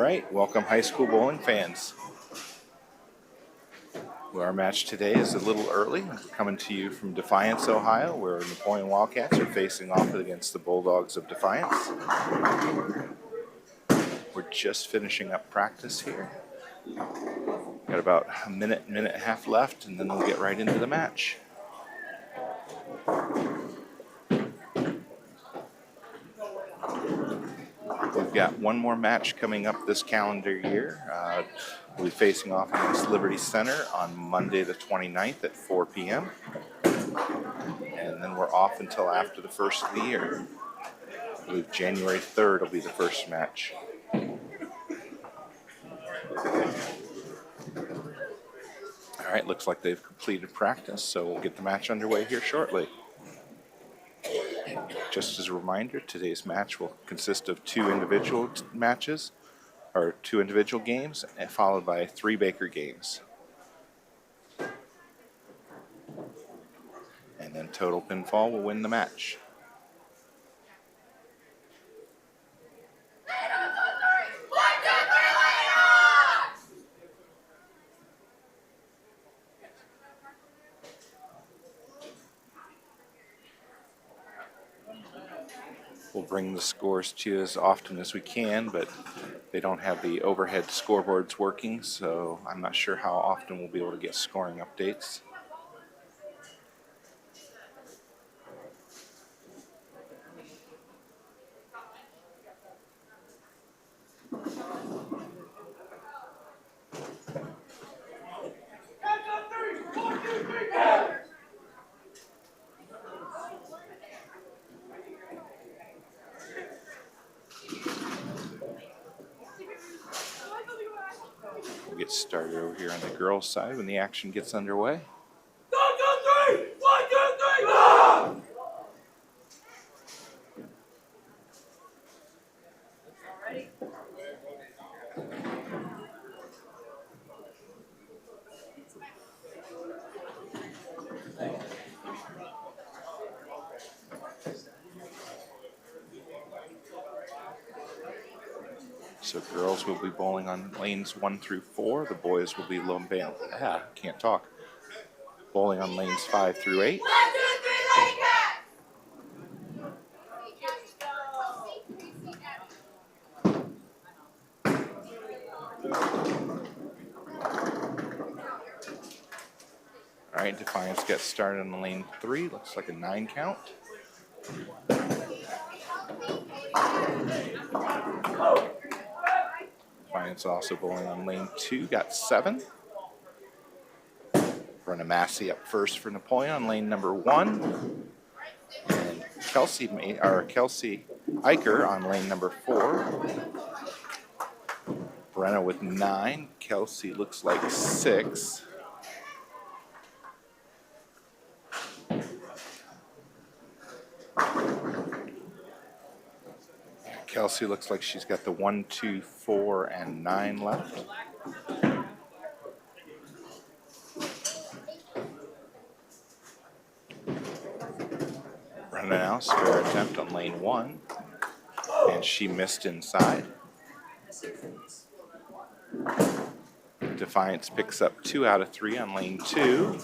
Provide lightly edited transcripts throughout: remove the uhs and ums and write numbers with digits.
right, welcome high school bowling fans. Well, our match today is a little early. We're coming to you from Defiance, Ohio, where Napoleon Wildcats are facing off against the Bulldogs of Defiance. We're just finishing up practice here. Got about a minute and a half left, and then we'll get right into the match. We've got one more match coming up this calendar year. We'll be facing off against Liberty Center on Monday the 29th at 4 p.m. And then we're off until after the first of the year. I believe January 3rd will be the first match. All right, looks like they've completed practice, so we'll get the match underway here shortly. Just as a reminder, today's match will consist of two individual matches, or two individual games, followed by 3 Baker games. And then total pinfall will win the match. We'll bring the scores to you as often as we can, but they don't have the overhead scoreboards working, so I'm not sure how often we'll be able to get scoring updates. We'll get started over here on the girls' side when the action gets underway. So girls will be bowling on lanes 1 through 4. The boys will be bowling on lanes 5 through 8. All right, Defiance gets started on lane 3. Looks like a 9 count. Defiance also bowling on lane 2, got 7. Brenna Massey up first for Napoleon on lane number 1. And Kelsey Eicher on lane number 4. Brenna with 9. Kelsey looks like 6. Kelsey looks like she's got the 1, 2, 4, and 9 left. Brenna now, spare attempt on lane 1, and she missed inside. Defiance picks up 2 out of 3 on lane 2.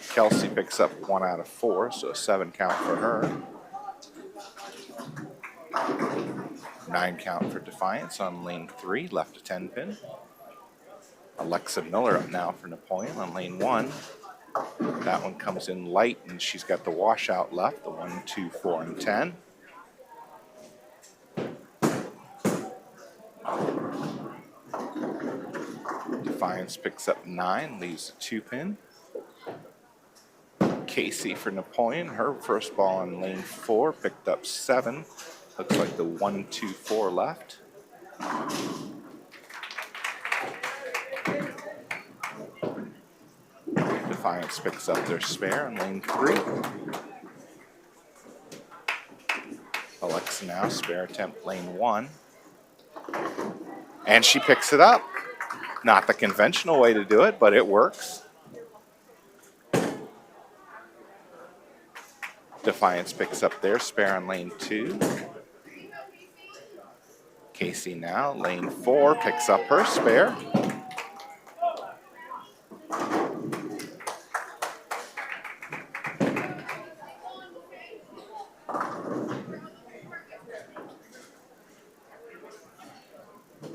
Kelsey picks up 1 out of 4, so a 7 count for her. 9 count for Defiance on lane 3, left a 10 pin. Alexa Miller up now for Napoleon on lane 1. That one comes in light, and she's got the washout left, the 1, 2, 4, and 10. Defiance picks up 9, leaves a 2 pin. Casey for Napoleon, her first ball on lane 4, picked up 7. Looks like the 1, 2, 4 left. Defiance picks up their spare on lane 3. Alexa now, spare attempt lane 1. And she picks it up. Not the conventional way to do it, but it works. Defiance picks up their spare on lane 2. Casey now, lane 4, picks up her spare.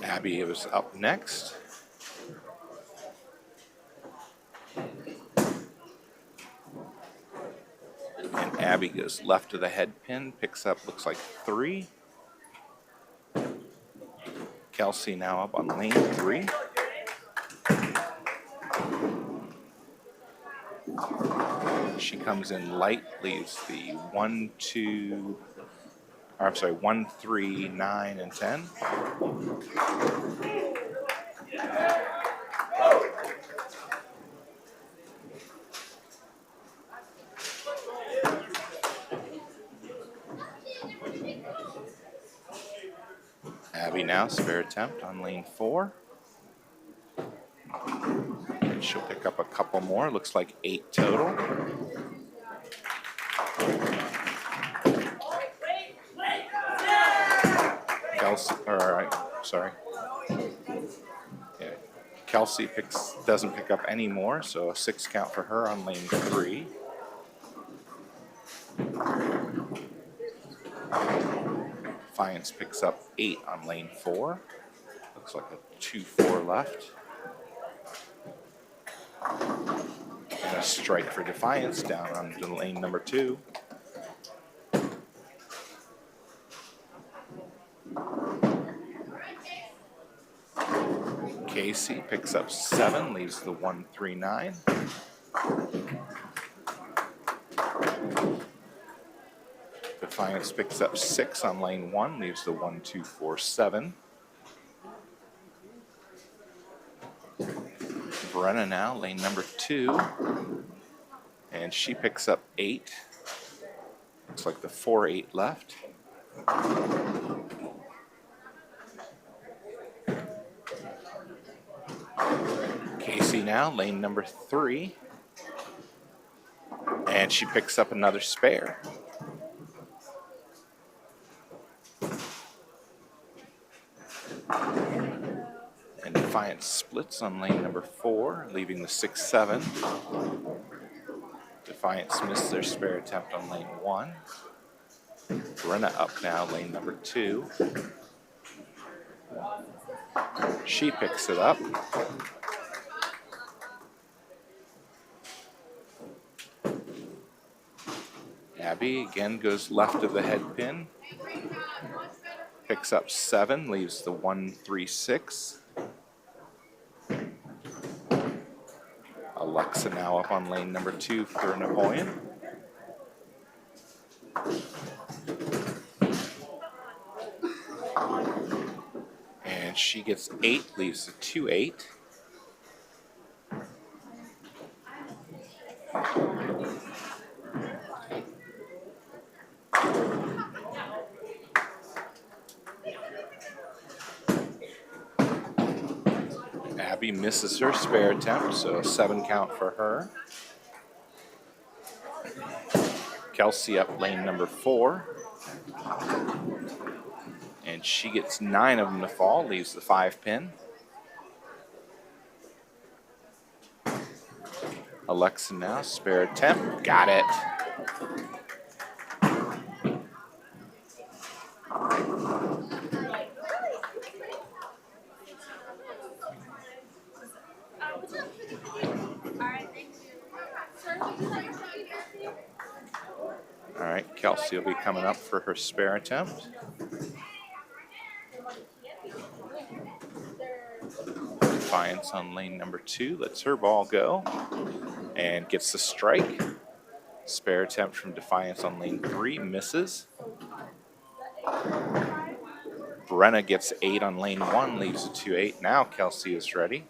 Abby was up next. And Abby goes left of the head pin, picks up, looks like 3. Kelsey now up on lane 3. She comes in light, leaves the 1, 3, 9, and 10. Abby now, spare attempt on lane 4. And she'll pick up a couple more, looks like 8 total. Kelsey doesn't pick up any more, so a 6 count for her on lane 3. Defiance picks up 8 on lane 4. Looks like a 2-4 left. And a strike for Defiance down on lane number 2. Casey picks up 7, leaves the 1, 3, 9. Defiance picks up 6 on lane 1, leaves the 1, 2, 4, 7. Brenna now, lane number 2. And she picks up 8. Looks like the 4, 8 left. Casey now, lane number 3. And she picks up another spare. And Defiance splits on lane number 4, leaving the 6, 7. Defiance missed their spare attempt on lane 1. Brenna up now, lane number 2. She picks it up. Abby again goes left of the head pin. Picks up 7, leaves the 1, 3, 6. Alexa now up on lane number 2 for Napoleon. And she gets 8, leaves the 2, 8. Abby misses her spare attempt, so a 7 count for her. Kelsey up lane number 4. And she gets 9 of them to fall, leaves the 5 pin. Alexa now, spare attempt, got it. All right, Kelsey will be coming up for her spare attempt. Defiance on lane number 2, lets her ball go and gets the strike. Spare attempt from Defiance on lane 3, misses. Brenna gets 8 on lane 1, leaves a 2, 8. Now Kelsey is ready.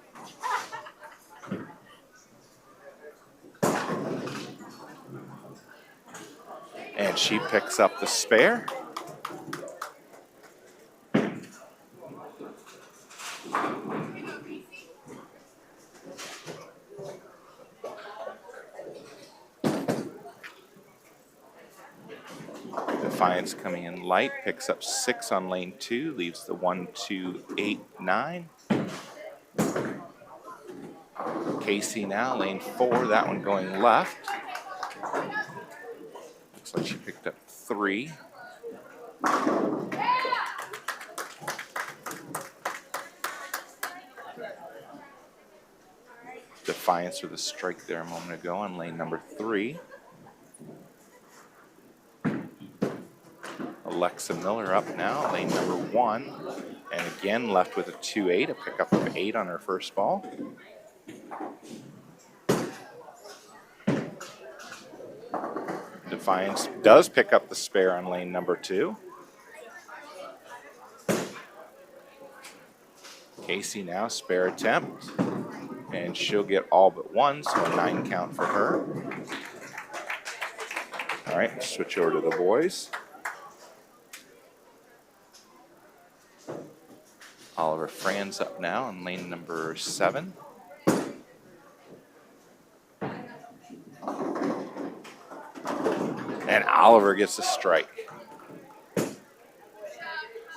And she picks up the spare. Defiance coming in light, picks up 6 on lane 2, leaves the 1, 2, 8, 9. Casey now, lane 4, that one going left. Looks like she picked up 3. Defiance with a strike there a moment ago on lane number 3. Alexa Miller up now, lane number 1. And again left with a 2-8, a pickup of 8 on her first ball. Defiance does pick up the spare on lane number 2. Casey now, spare attempt. And she'll get all but 1, so a 9 count for her. All right, switch over to the boys. Oliver Franz up now on lane number 7. And Oliver gets a strike.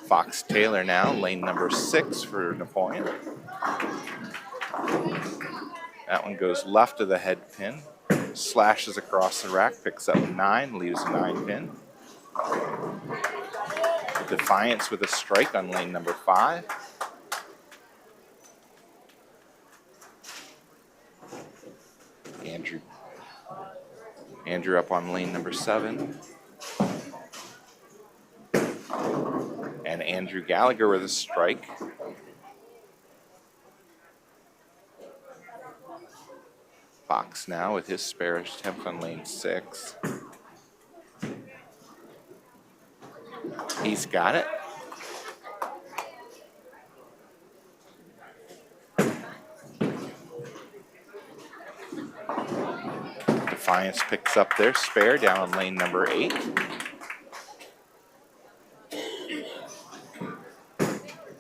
Fox Taylor now, lane number 6 for Napoleon. That one goes left of the head pin, slashes across the rack, picks up 9, leaves a 9 pin. Defiance with a strike on lane number 5. Andrew up on lane number 7. And Andrew Gallagher with a strike. Fox now with his spare attempt on lane 6. He's got it. Defiance picks up their spare down on lane number 8. We've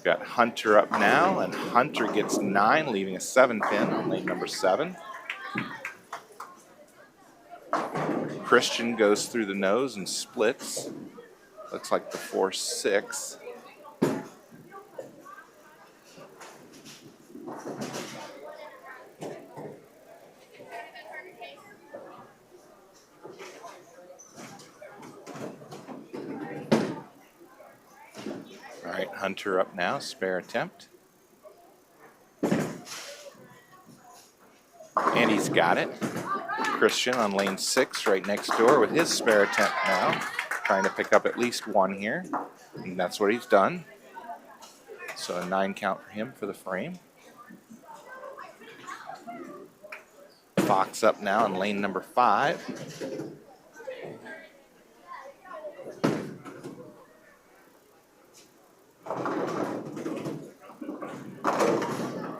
got Hunter up now, and Hunter gets 9, leaving a 7 pin on lane number 7. Christian goes through the nose and splits. Looks like the 4-6. All right, Hunter up now, spare attempt. And he's got it. Christian on lane 6 right next door with his spare attempt now, trying to pick up at least 1 here, and that's what he's done. So a 9 count for him for the frame. Fox up now in lane number 5.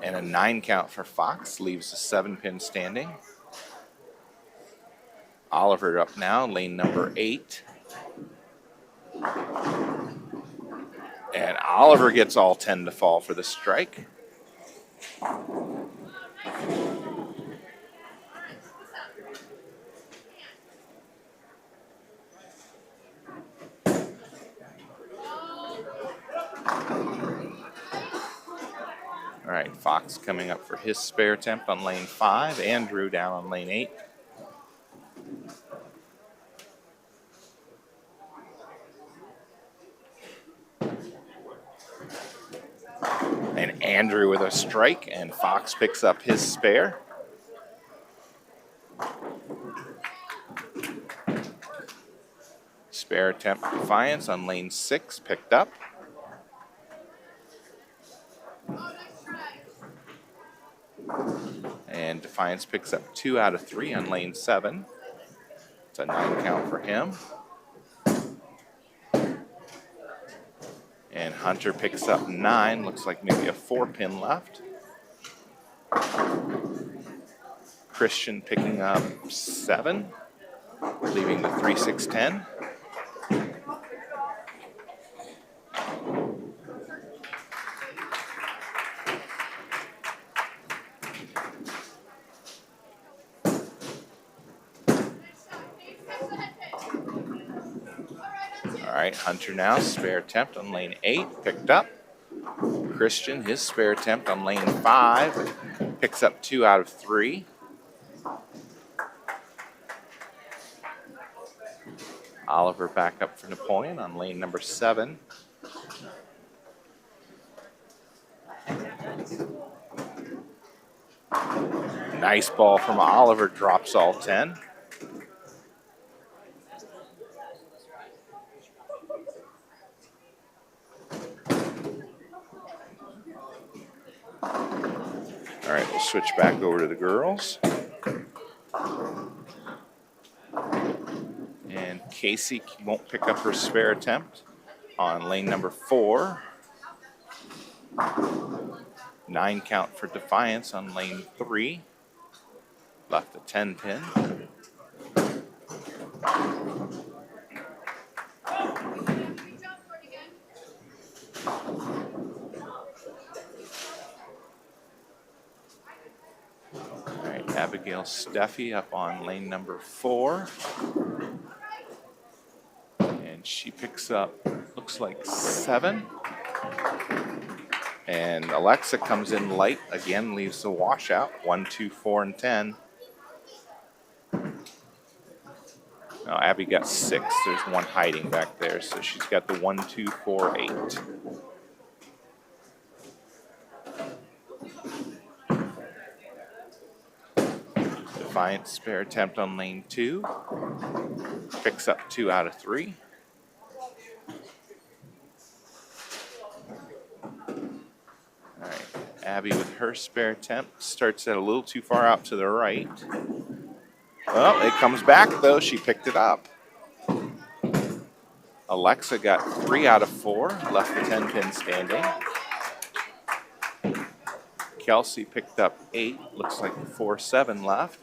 And a 9 count for Fox, leaves a 7 pin standing. Oliver up now, lane number 8. And Oliver gets all 10 to fall for the strike. All right, Fox coming up for his spare attempt on lane 5. Andrew down on lane 8. And Andrew with a strike, and Fox picks up his spare. Spare attempt Defiance on lane 6, picked up. And Defiance picks up 2 out of 3 on lane 7. It's a 9 count for him. And Hunter picks up 9, looks like maybe a 4 pin left. Christian picking up 7, leaving the 3, 6, 10. right, Hunter now, spare attempt on lane 8, picked up. Christian, his spare attempt on lane 5, picks up 2 out of 3. Oliver back up for Napoleon on lane number 7. Nice ball from Oliver, drops all 10. All right, we'll switch back over to the girls. And Casey won't pick up her spare attempt on lane number 4. 9 count for Defiance on lane 3. Left a 10 pin. All right, Abigail Steffi up on lane number 4. And she picks up, looks like 7. And Alexa comes in light, again leaves the washout, 1, 2, 4, and 10. Now Abby got 6, there's one hiding back there, so she's got the 1, 2, 4, 8. Defiance spare attempt on lane 2, picks up 2 out of 3. All right, Abby with her spare attempt starts at a little too far out to the right. Well, it comes back though, she picked it up. Alexa got 3 out of 4, left the 10 pin standing. Kelsey picked up 8, looks like 4, 7 left.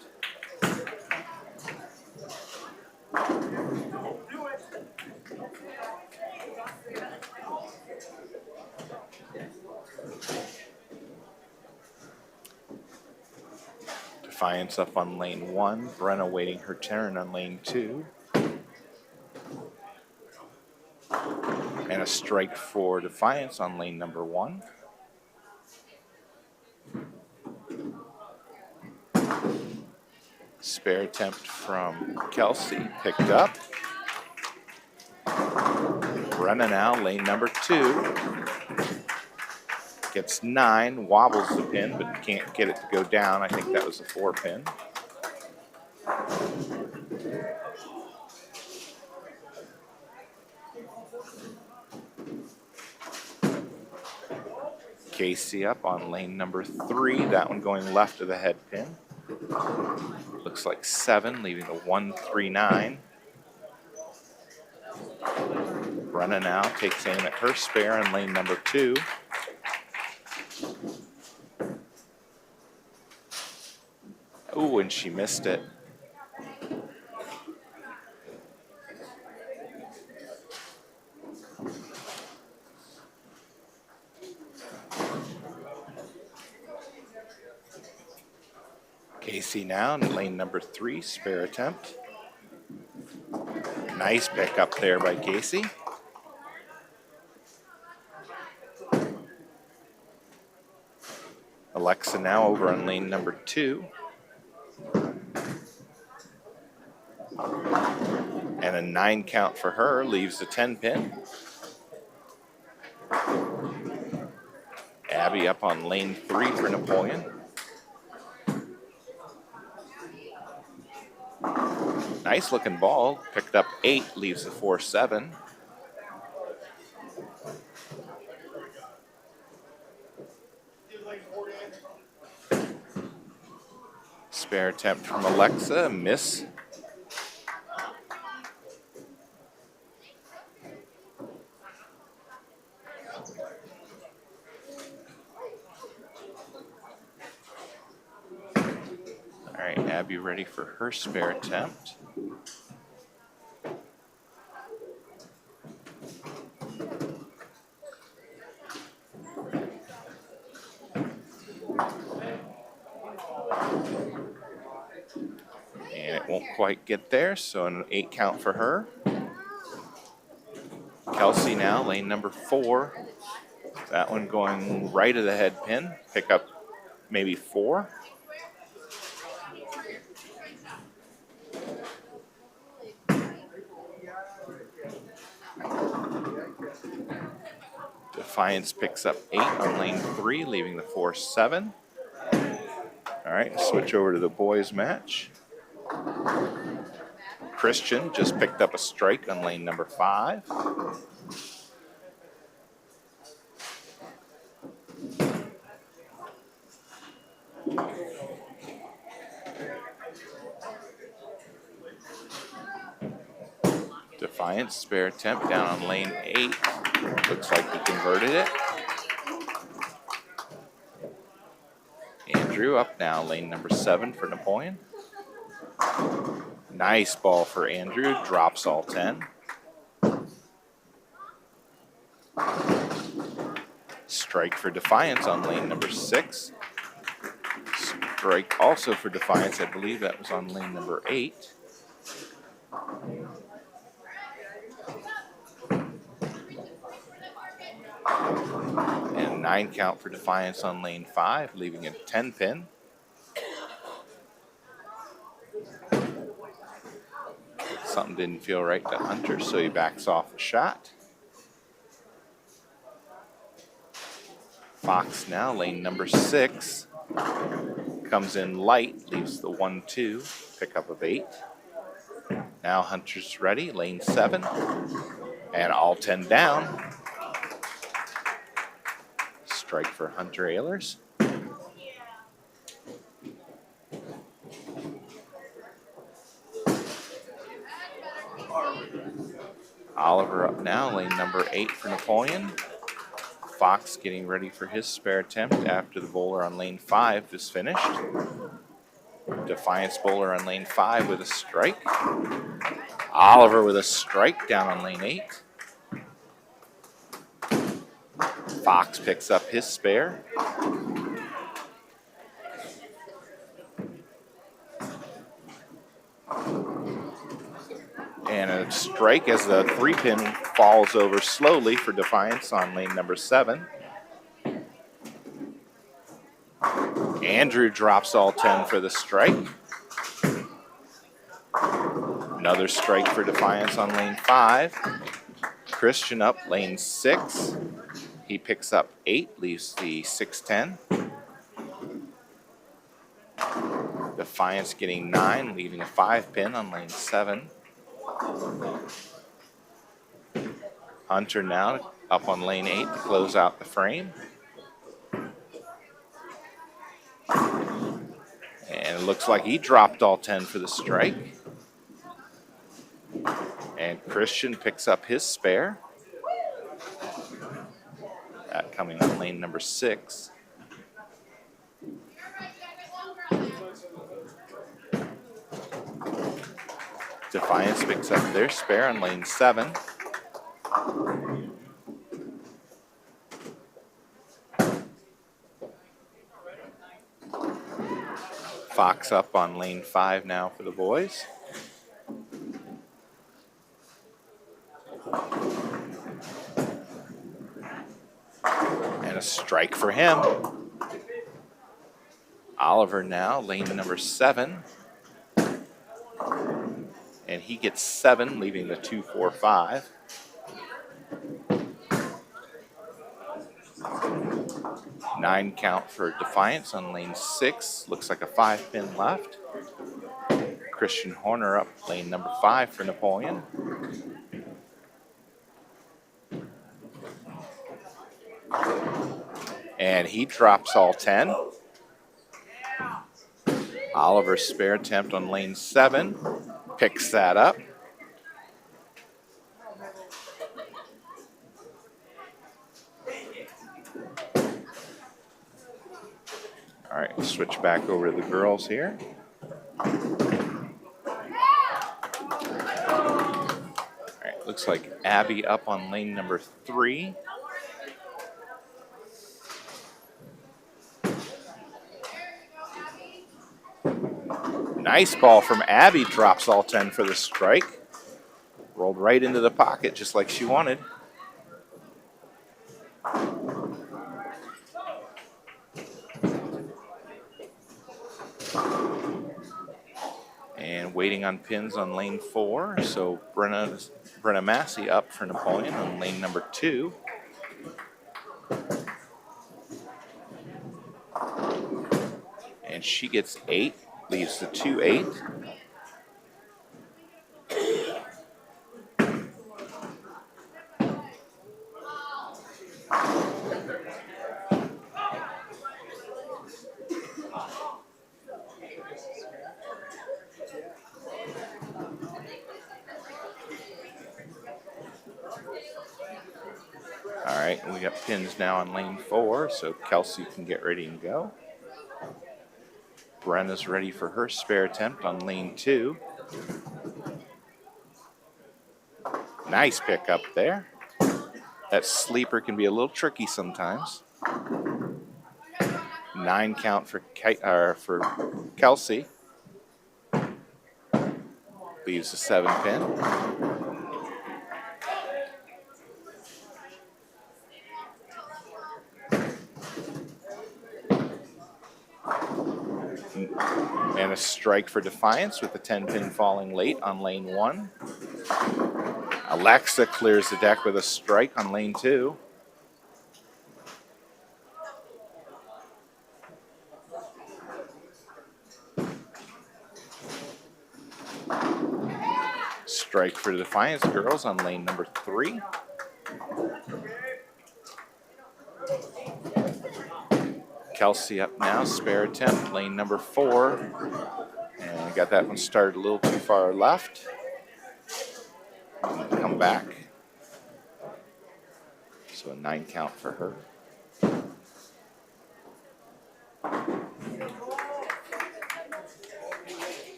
Defiance up on lane 1, Brenna waiting her turn on lane 2. And a strike for Defiance on lane number 1. Spare attempt from Kelsey, picked up. Brenna now, lane number 2. Gets 9, wobbles the pin, but can't get it to go down. I think that was a 4 pin. Casey up on lane number 3, that one going left of the head pin. Looks like 7, leaving the 1, 3, 9. Brenna now takes aim at her spare on lane number 2. Oh, and she missed it. Casey now in lane number 3, spare attempt. Nice pick up there by Casey. Alexa now over on lane number 2. And a 9 count for her, leaves the 10 pin. Abby up on lane 3 for Napoleon. Nice looking ball, picked up 8, leaves the 4, 7. Spare attempt from Alexa, miss. All right, Abby ready for her spare attempt. And it won't quite get there, so an 8 count for her. Kelsey now, lane number 4. That one going right of the head pin. Pick up maybe 4. Defiance picks up 8 on lane 3, leaving the 4-7. All right, switch over to the boys match. Christian just picked up a strike on lane number 5. Defiance spare attempt down on lane 8. Looks like he converted it. Andrew up now, lane number 7 for Napoleon. Nice ball for Andrew, drops all 10. Strike for Defiance on lane number 6. Strike also for Defiance, I believe that was on lane number 8. And 9 count for Defiance on lane 5, leaving a 10 pin. Something didn't feel right to Hunter, so he backs off a shot. Fox now, lane number 6. Comes in light, leaves the 1-2, pickup of 8. Now Hunter's ready, lane 7. And all 10 down. Strike for Hunter Ehlers. Oliver up now, lane number 8 for Napoleon. Fox getting ready for his spare attempt after the bowler on lane 5 is finished. Defiance bowler on lane 5 with a strike. Oliver with a strike down on lane 8. Fox picks up his spare. And a strike as the 3-pin falls over slowly for Defiance on lane number 7. Andrew drops all 10 for the strike. Another strike for Defiance on lane 5. Christian up lane 6. He picks up 8, leaves the 6-10. Defiance getting 9, leaving a 5-pin on lane 7. Hunter now up on lane 8 to close out the frame. And it looks like he dropped all 10 for the strike. And Christian picks up his spare. That coming on lane number 6. Defiance picks up their spare on lane 7. Fox up on lane 5 now for the boys. And a strike for him. Oliver now, lane number 7. And he gets 7, leaving the 2-4-5. Nine count for Defiance on lane 6. Looks like a 5-pin left. Christian Horner up lane number 5 for Napoleon. And he drops all 10. Oliver's spare attempt on lane 7. Picks that up. All right, we'll switch back over to the girls here. All right, looks like Abby up on lane number 3. Nice ball from Abby, drops all 10 for the strike. Rolled right into the pocket just like she wanted. And waiting on pins on lane 4. So Brenna Massey up for Napoleon on lane number 2. And she gets 8, leaves the 2-8. All right, we got pins now on lane 4, so Kelsey can get ready and go. Brenna's ready for her spare attempt on lane 2. Nice pickup there. That sleeper can be a little tricky sometimes. 9 count for Kelsey. Leaves a 7 pin. And a strike for Defiance with the 10 pin falling late on lane 1. Alexa clears the deck with a strike on lane 2. Strike for the Defiance girls on lane number 3. Kelsey up now, spare attempt, lane number 4. And got that one started a little too far left. Come back. So a 9 count for her.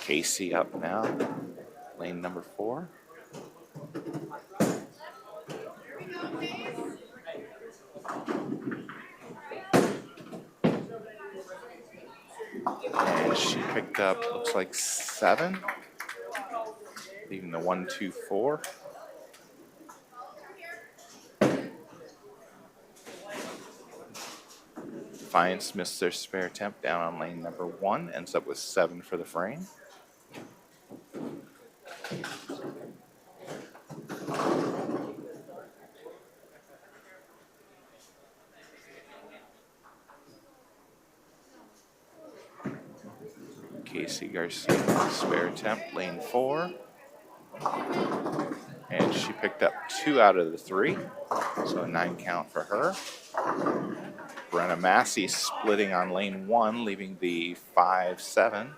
Casey up now, lane number 4. And she picked up, looks like 7, leaving the 1, 2, 4. Defiance missed their spare attempt down on lane number 1, ends up with 7 for the frame. Casey Garcia, spare attempt, lane 4. And she picked up 2 out of the 3, so a 9 count for her. Brenna Massey splitting on lane 1, leaving the 5, 7.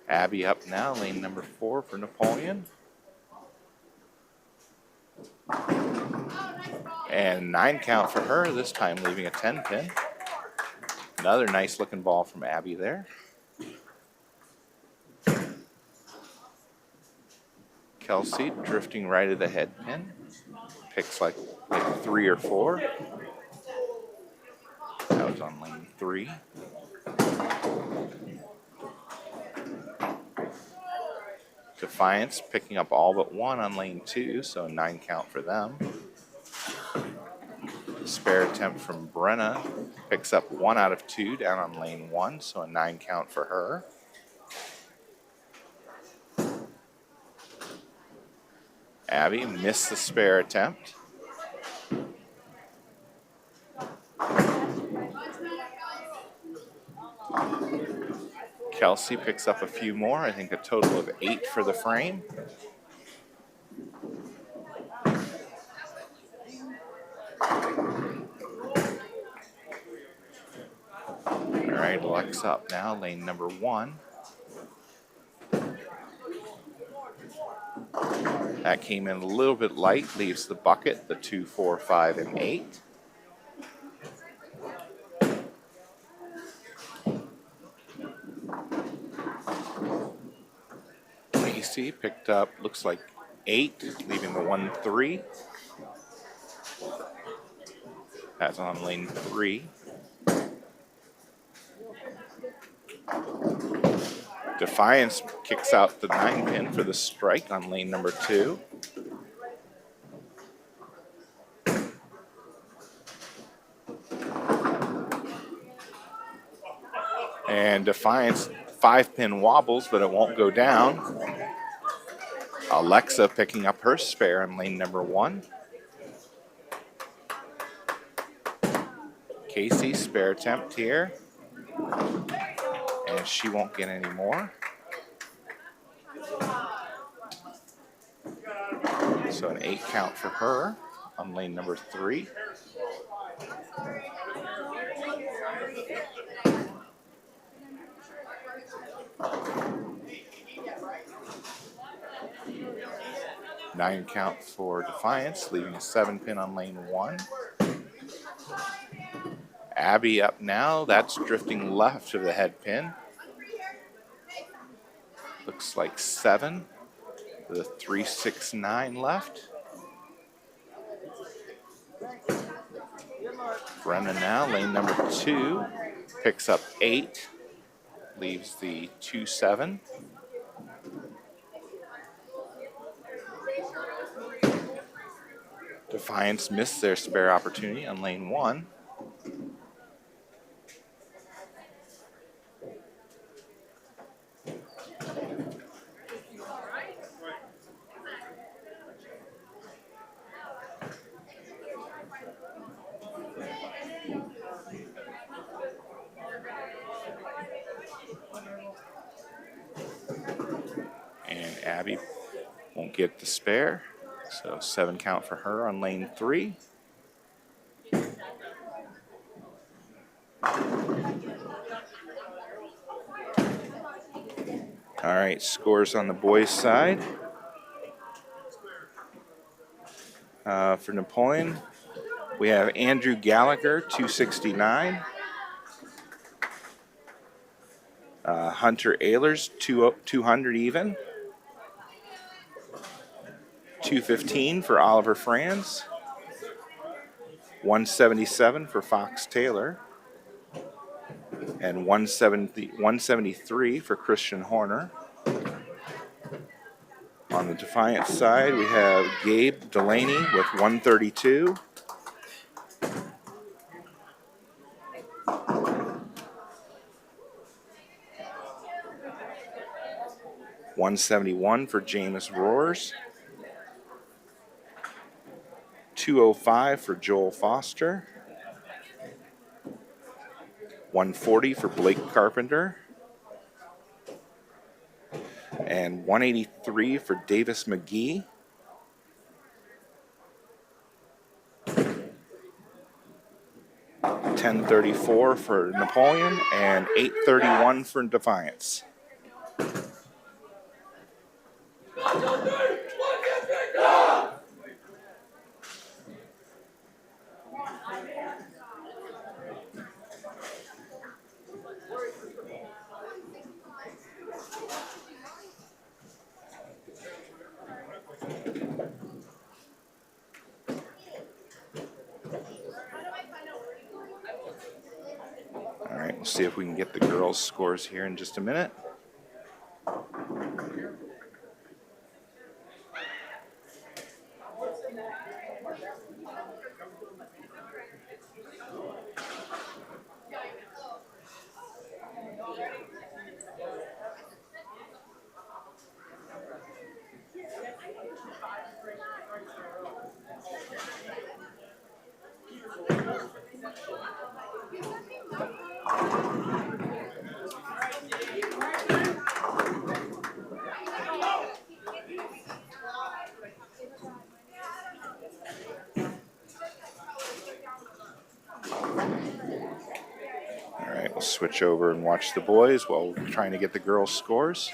Abby up now, lane number 4 for Napoleon. And 9 count for her, this time leaving a 10 pin. Another nice looking ball from Abby there. Kelsey drifting right of the head pin. Picks like 3 or 4. That was on lane 3. Defiance picking up all but 1 on lane 2, so a 9 count for them. Spare attempt from Brenna picks up 1 out of 2 down on lane 1, so a 9 count for her. Abby missed the spare attempt. Kelsey picks up a few more, I think a total of 8 for the frame. All right, Lex up now, lane number 1. That came in a little bit light, leaves the bucket, the 2, 4, 5, and 8. Casey picked up, looks like 8, leaving the 1, 3. That's on lane 3. Defiance kicks out the 9-pin for the strike on lane number 2. And Defiance 5-pin wobbles, but it won't go down. Alexa picking up her spare on lane number 1. Casey, spare attempt here. And she won't get any more. So an 8 count for her on lane number 3. Nine count for Defiance, leaving a 7-pin on lane 1. Abby up now. That's drifting left of the head pin. Looks like 7 with a 3-6-9 left. Brenna now, lane number 2, picks up 8, leaves the 2-7. Defiance missed their spare opportunity on lane 1. And Abby won't get the spare, so 7 count for her on lane 3. All right, scores on the boys' side. For Napoleon, we have Andrew Gallagher, 269. Hunter Ehlers, 200 even. 215 for Oliver Franz. 177 for Fox Taylor. And 173 for Christian Horner. On the Defiance side, we have Gabe Delaney with 132. $171 for Jameis Roars. 205 for Joel Foster. 140 for Blake Carpenter. And 183 for Davis McGee. 1034 for Napoleon and 831 for Defiance. All right, we'll see if we can get the girls' scores here in just a minute. All right, we'll switch over and watch the boys while we're trying to get the girls' scores.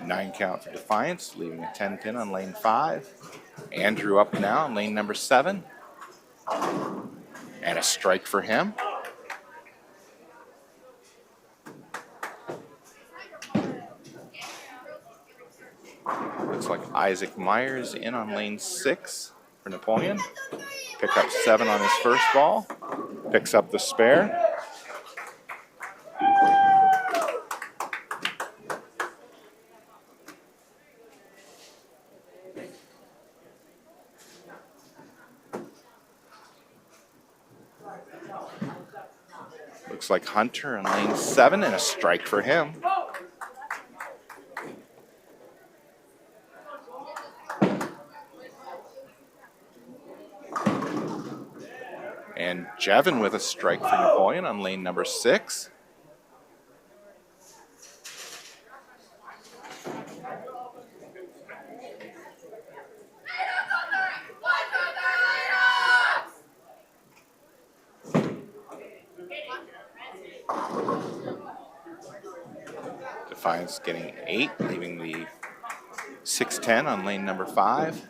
Nine count for Defiance, leaving a 10-pin on lane 5. Andrew up now on lane number 7. And a strike for him. Looks like Isaac Myers in on lane 6 for Napoleon. Pick up 7 on his first ball. Picks up the spare. Looks like Hunter in lane 7 and a strike for him. And Jevin with a strike for Napoleon on lane number 6. Defiance getting 8, leaving the 6-10 on lane number 5.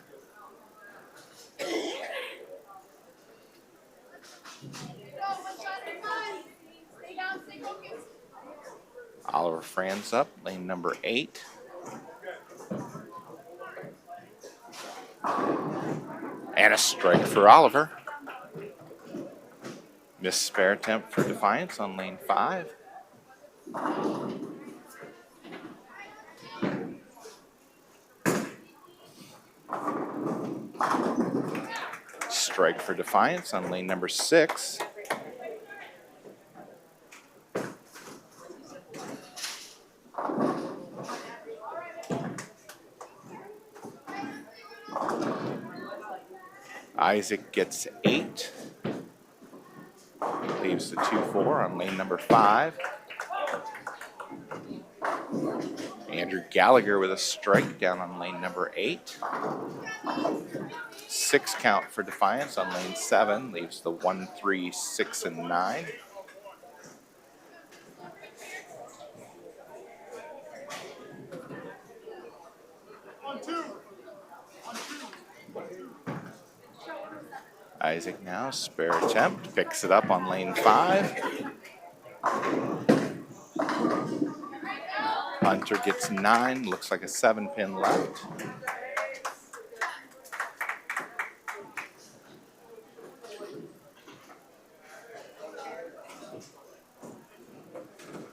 Oliver Franz up, lane number 8. And a strike for Oliver. Missed spare attempt for Defiance on lane 5. Strike for Defiance on lane number 6. Isaac gets 8. Leaves the 2-4 on lane number 5. Andrew Gallagher with a strike down on lane number 8. 6 count for Defiance on lane 7. Leaves the 1, 3, 6, and 9. Isaac now, spare attempt, picks it up on lane 5. Hunter gets 9, looks like a 7-pin left.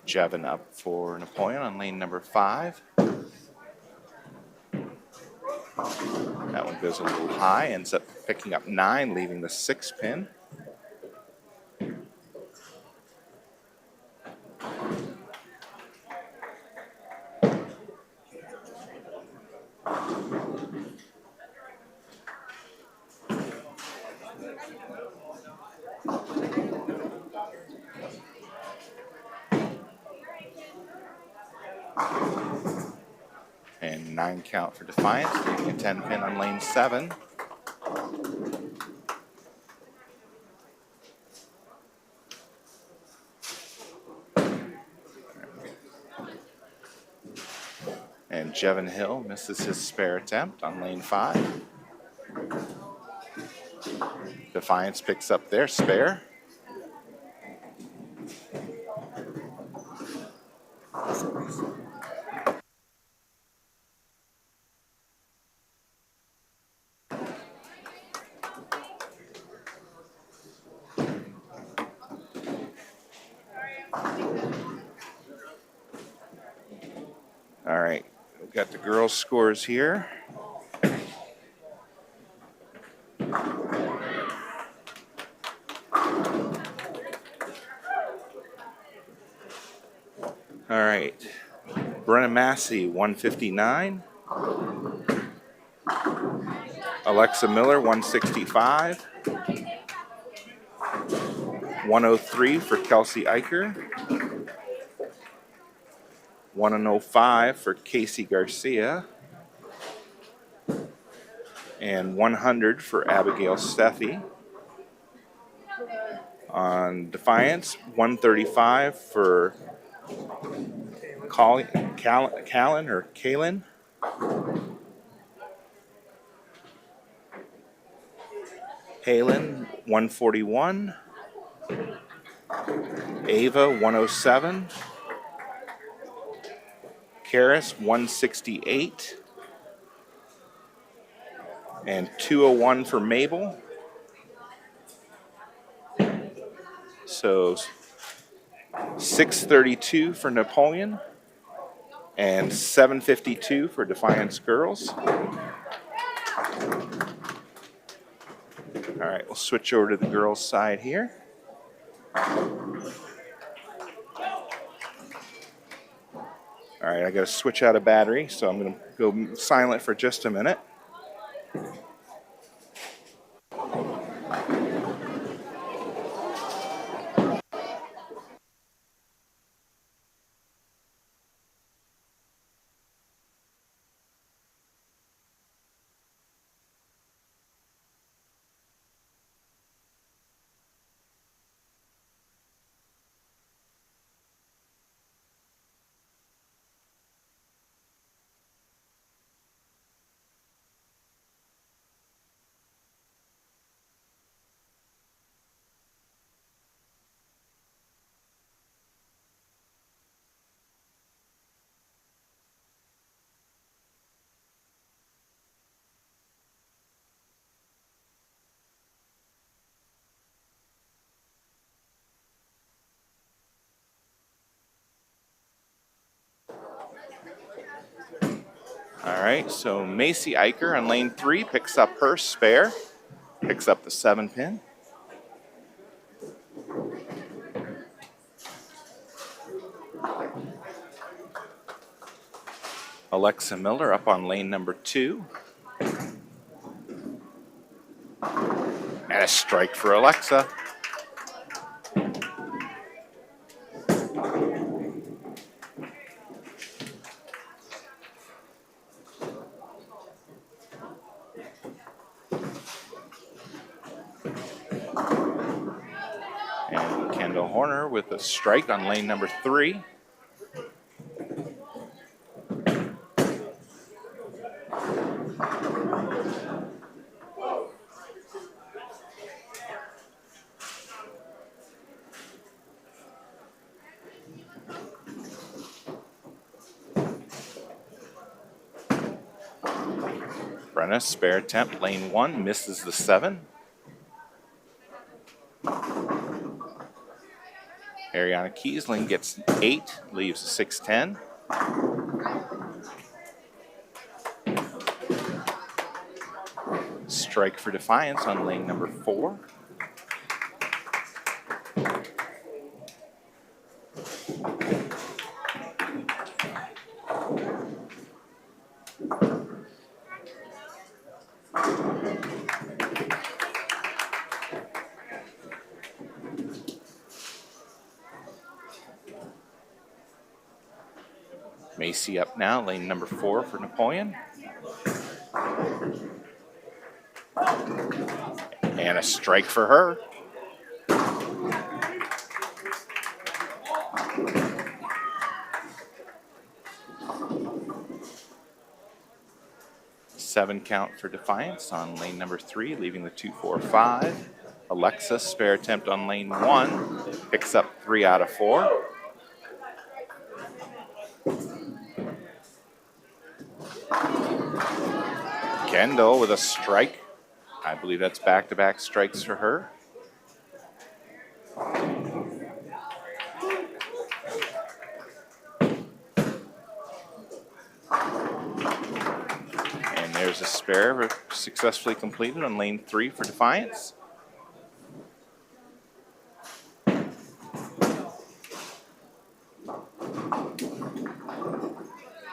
Jevin up for Napoleon on lane number 5. That one goes a little high, ends up picking up 9, leaving the 6-pin. And 9 count for Defiance, leaving a 10-pin on lane 7. And Jevin Hill misses his spare attempt on lane 5. Defiance picks up their spare. All right, we've got the girls' scores here. All right, Brenna Massey, 159. Alexa Miller, 165. 103 for Kelsey Eicher. 105 for Casey Garcia. And 100 for Abigail Steffi. On Defiance, 135 for Kaylin. Halen, 141. Ava, 107. Karis, 168. And 201 for Mabel. So 632 for Napoleon. And 752 for Defiance girls. All right, we'll switch over to the girls' side here. All right, I got to switch out a battery, so I'm going to go silent for just a minute. All right, so Macy Eicher on lane 3 picks up her spare, picks up the 7-pin. Alexa Miller up on lane number 2. And a strike for Alexa. And Kendall Horner with a strike on lane number 3. Brenna, spare attempt, lane 1, misses the 7. Ariana Kiesling gets 8, leaves a 6-10. Strike for Defiance on lane number 4. Macy up now, lane number 4 for Napoleon. And a strike for her. Seven count for Defiance on lane number 3, leaving the 2-4-5. Alexa, spare attempt on lane 1, picks up 3 out of 4. Kendall with a strike. I believe that's back-to-back strikes for her. And there's a spare successfully completed on lane 3 for Defiance.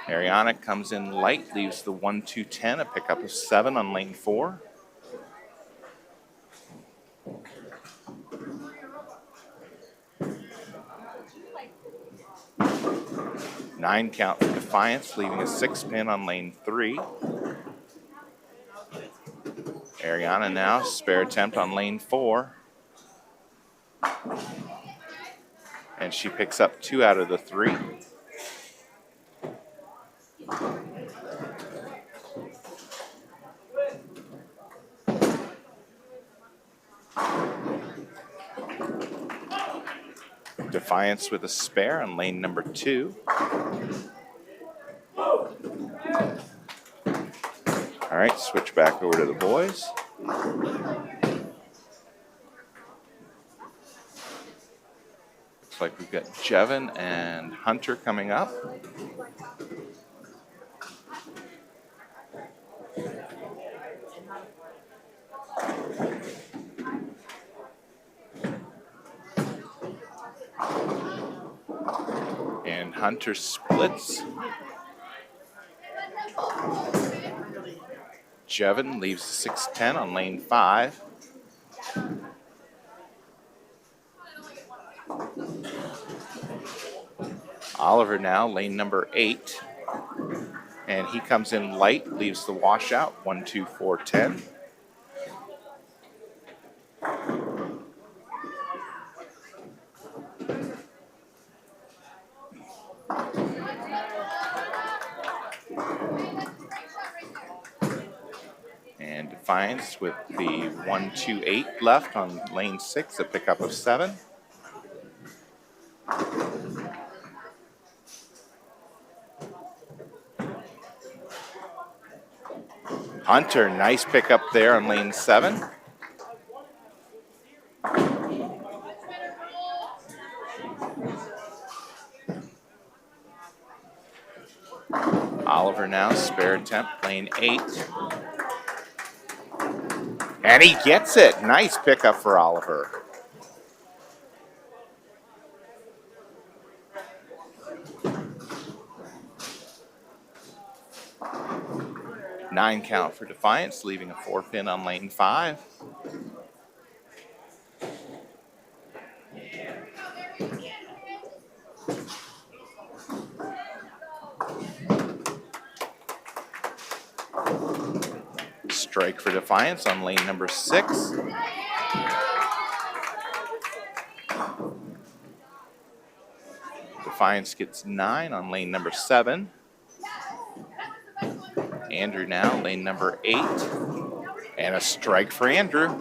Ariana comes in light, leaves the 1-2-10, a pickup of 7 on lane 4. Nine count for Defiance, leaving a 6-pin on lane 3. Ariana now, spare attempt on lane 4. And she picks up 2 out of the 3. Defiance with a spare on lane number 2. All All right, switch back over to the boys. Looks like we've got Jevin and Hunter coming up. And Hunter splits. Jevin leaves 610 on lane 5. Oliver now, lane number 8. And he comes in light, leaves the washout, 12410. And Defiance with the 128 left on lane 6, a pickup of 7. Hunter, nice pickup there on lane 7. Oliver now, spare attempt, lane 8. And he gets it. Nice pickup for Oliver. Nine count for Defiance, leaving a 4-pin on lane 5. Strike for Defiance on lane number 6. Defiance gets 9 on lane number 7. Andrew now, lane number 8. And a strike for Andrew.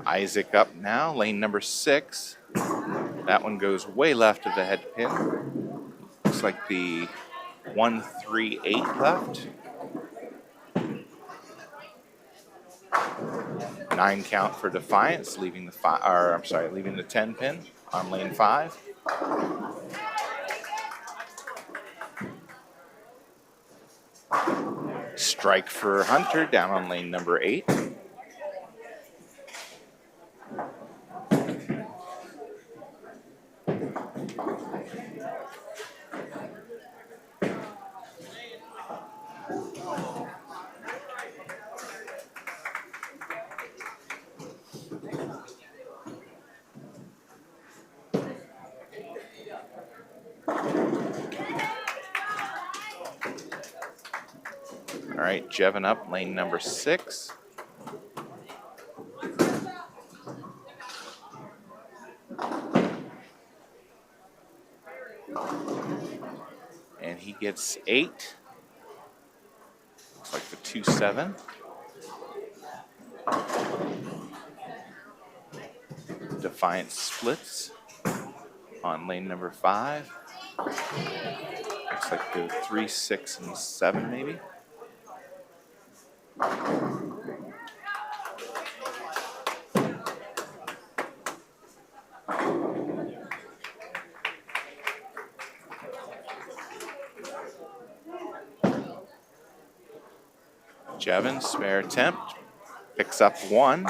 Isaac up now, lane number 6. That one goes way left of the head pin. Looks like the 138 left. 9 count for Defiance, leaving the 10 pin on lane 5. Strike for Hunter down on lane number 8. All right, Jevin up, lane number 6. And he gets 8. Looks like the 2-7. Defiance splits on lane number 5. Looks like the 3, 6, and 7 maybe. Jevin, spare attempt, picks up 1.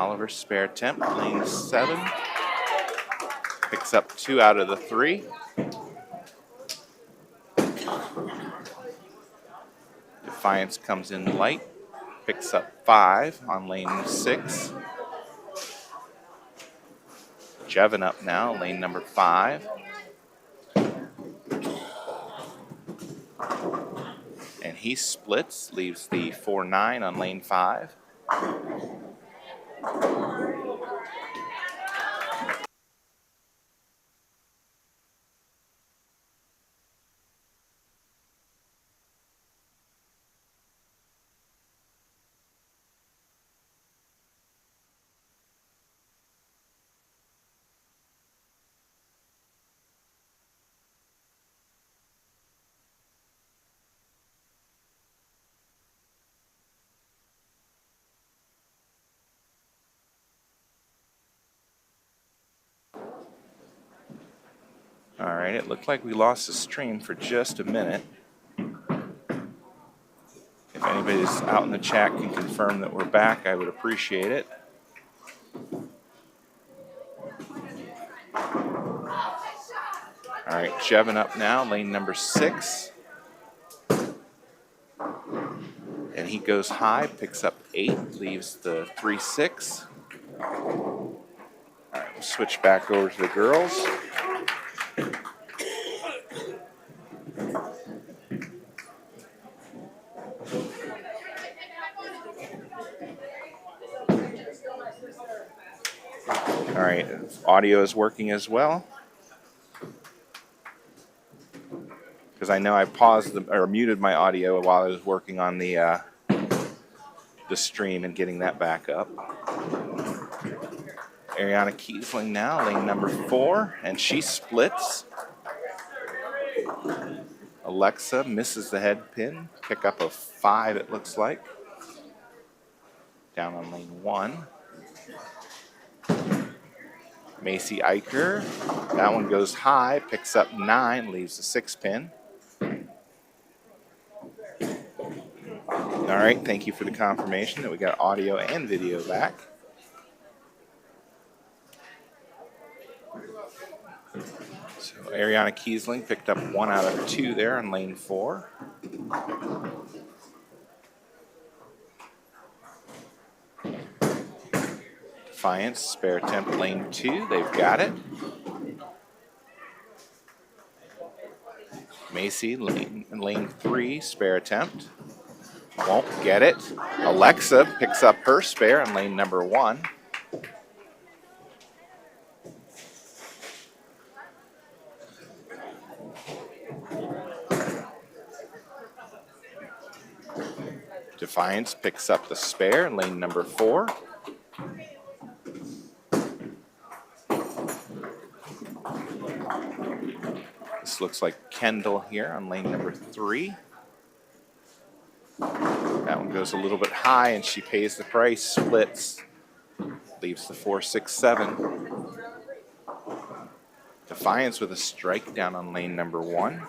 Oliver, spare attempt, lane 7. Picks up 2 out of the 3. Defiance comes in light, picks up 5 on lane 6. Jevin up now, lane number 5. And he splits, leaves the 4-9 on lane 5. All right, it looked like we lost the stream for just a minute. If anybody's out in the chat can confirm that we're back, I would appreciate it. All right, Jevin up now, lane number 6. And he goes high, picks up 8, leaves the 3-6. All right, we'll switch back over to the girls. All right, audio is working as well. Because I know I paused or muted my audio while I was working on the stream and getting that back up. Ariana Kiesling now, lane number 4, and she splits. Alexa misses the head pin, pick up a 5 it looks like. Down on lane 1. Macy Eicher, that one goes high, picks up 9, leaves the 6 pin. All right, thank you for the confirmation that we got audio and video back. So Ariana Kiesling picked up 1 out of 2 there on lane 4. Defiance, spare attempt, lane 2. They've got it. Macy, lane 3, spare attempt. Won't get it. Alexa picks up her spare on lane number 1. Defiance picks up the spare in lane number 4. This looks like Kendall here on lane number 3. That one goes a little bit high and she pays the price, splits, leaves the 4-6-7. Defiance with a strike down on lane number 1.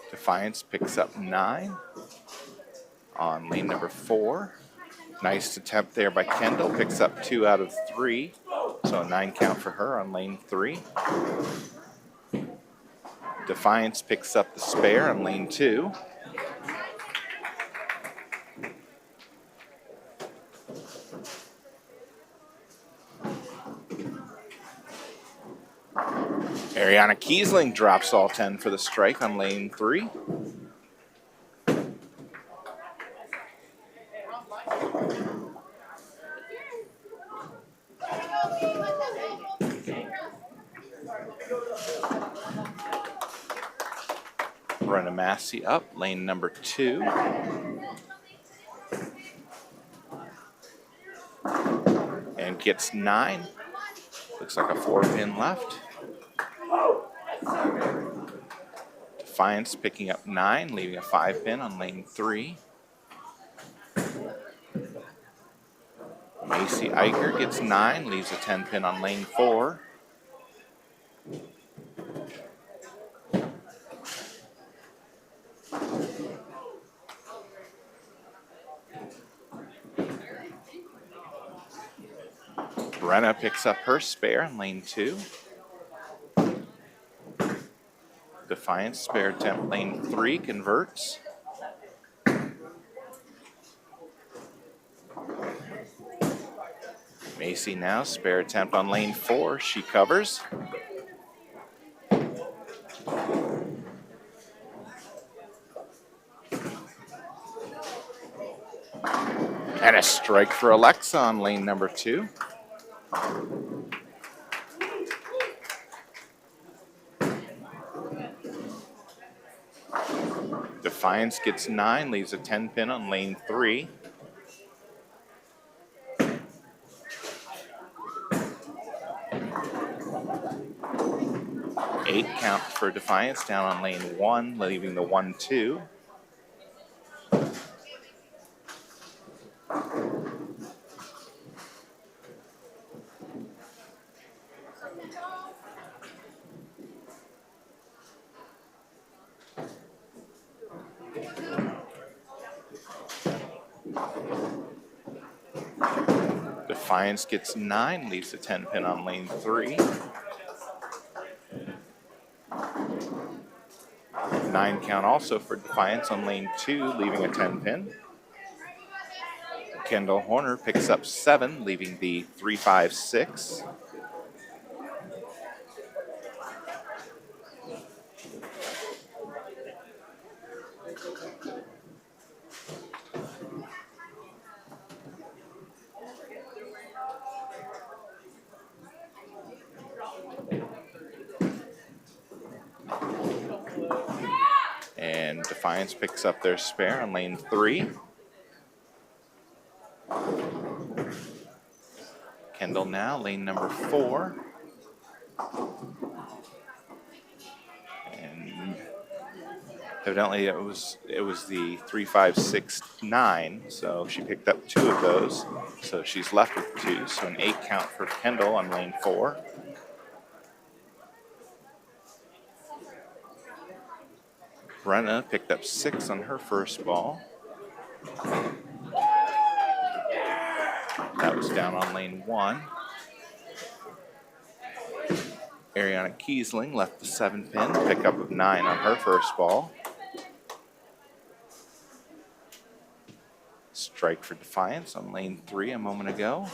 Defiance picks up 9 on lane number 4. Nice attempt there by Kendall, picks up 2 out of 3. So a 9 count for her on lane 3. Defiance picks up the spare on lane 2. Ariana Kiesling drops all 10 for the strike on lane 3. Brenna Massey up, lane number 2. And gets 9. Looks like a 4-pin left. Defiance picking up 9, leaving a 5-pin on lane 3. Macy Eicher gets 9, leaves a 10-pin on lane 4. Brenna picks up her spare in lane 2. Defiance spare attempt lane 3 converts. Macy now spare attempt on lane 4. She covers. And a strike for Alexa on lane number 2. Defiance gets 9, leaves a 10 pin on lane 3. Eight count for Defiance down on lane 1, leaving the 1-2. Defiance gets 9, leaves a 10 pin on lane 3. 9 count also for Defiance on lane 2, leaving a 10 pin. Kendall Horner picks up 7, leaving the 3-5-6. And Defiance picks up their spare on lane 3. Kendall now, lane number 4. And evidently it was the 3-5-6-9, so she picked up 2 of those. So she's left with 2, so an 8 count for Kendall on lane 4. Brenna picked up 6 on her first ball. That was down on lane 1. Ariana Kiesling left the 7 pin, pickup of 9 on her first ball. Strike for Defiance on lane 3 a moment ago.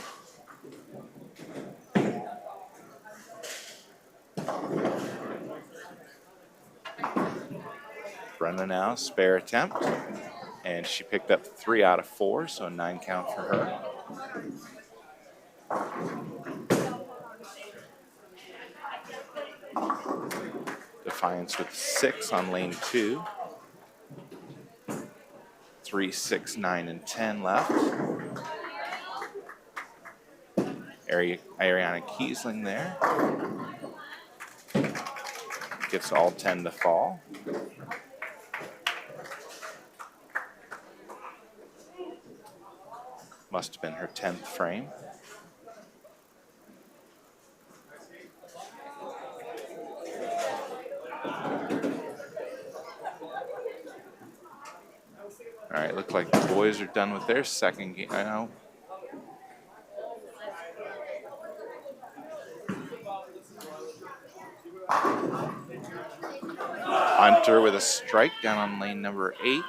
Brenna now, spare attempt. And she picked up 3 out of 4, so a 9 count for her. Defiance with 6 on lane 2. 3, 6, 9, and 10 left. Ariana Kiesling there. Gets all 10 to fall. Must have been her 10th frame. All right, look like the boys are done with their second game. I know. Hunter with a strike down on lane number 8.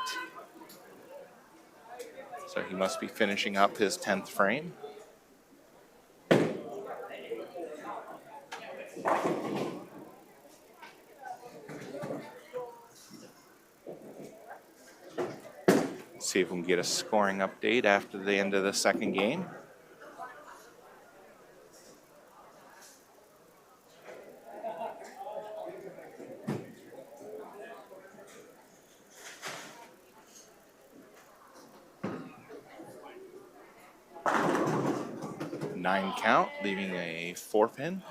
So he must be finishing up his 10th frame. See if we can get a scoring update after the end of the second game. Nine count, leaving a 4 pin.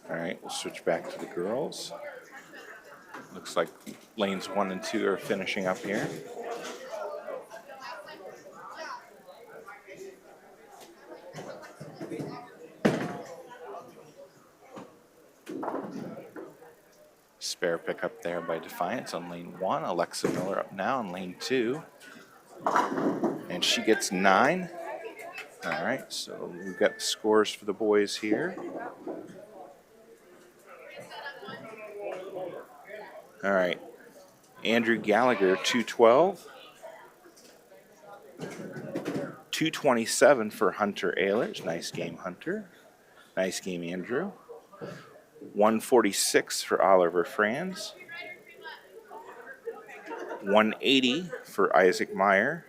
All right, we'll switch back to the girls. Looks like lanes 1 and 2 are finishing up here. Spare pickup there by Defiance on lane 1. Alexa Miller up now on lane 2. And she gets 9. All right, so we've got the scores for the boys here. All right, Andrew Gallagher, 212. 227 for Hunter Ehlers. Nice game, Hunter. Nice game, Andrew. 146 for Oliver Franz. 180 for Isaac Meyer.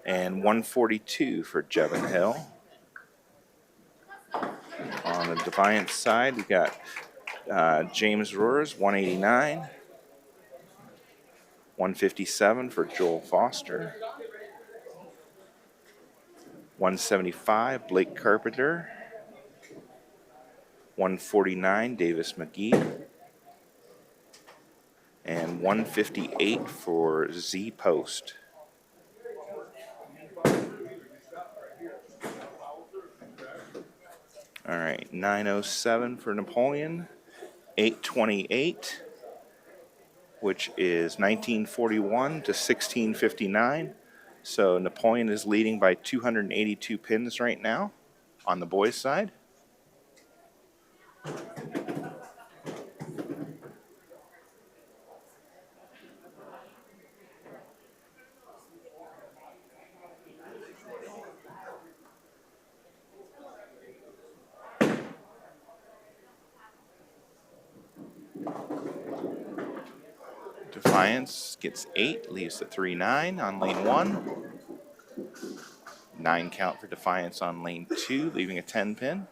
And 142 for Jevin Hill. On the Defiance side, we got James Roars, 189. 157 for Joel Foster. 175, Blake Carpenter. 149, Davis McGee. And 158 for Z Post. All right, 907 for Napoleon. 828, which is 1941 to 1659. So Napoleon is leading by 282 pins right now on the boys' side. Defiance gets 8, leaves the 3-9 on lane 1. 9 count for Defiance on lane 2, leaving a 10 pin.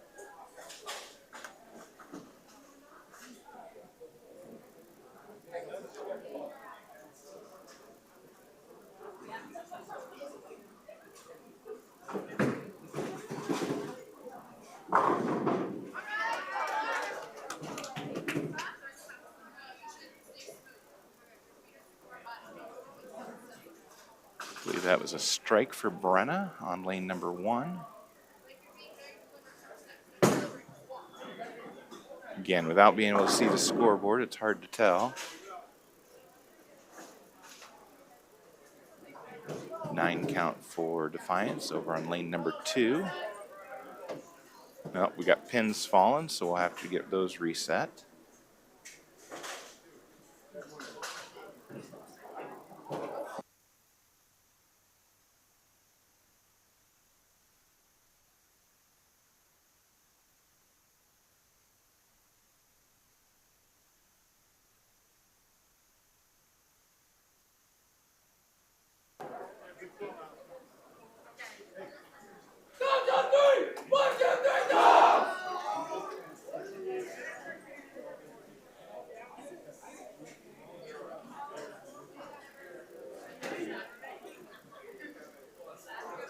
I believe that was a strike for Brenna on lane number 1. Again, without being able to see the scoreboard, it's hard to tell. 9 count for Defiance over on lane number 2. Well, we got pins fallen, so we'll have to get those reset.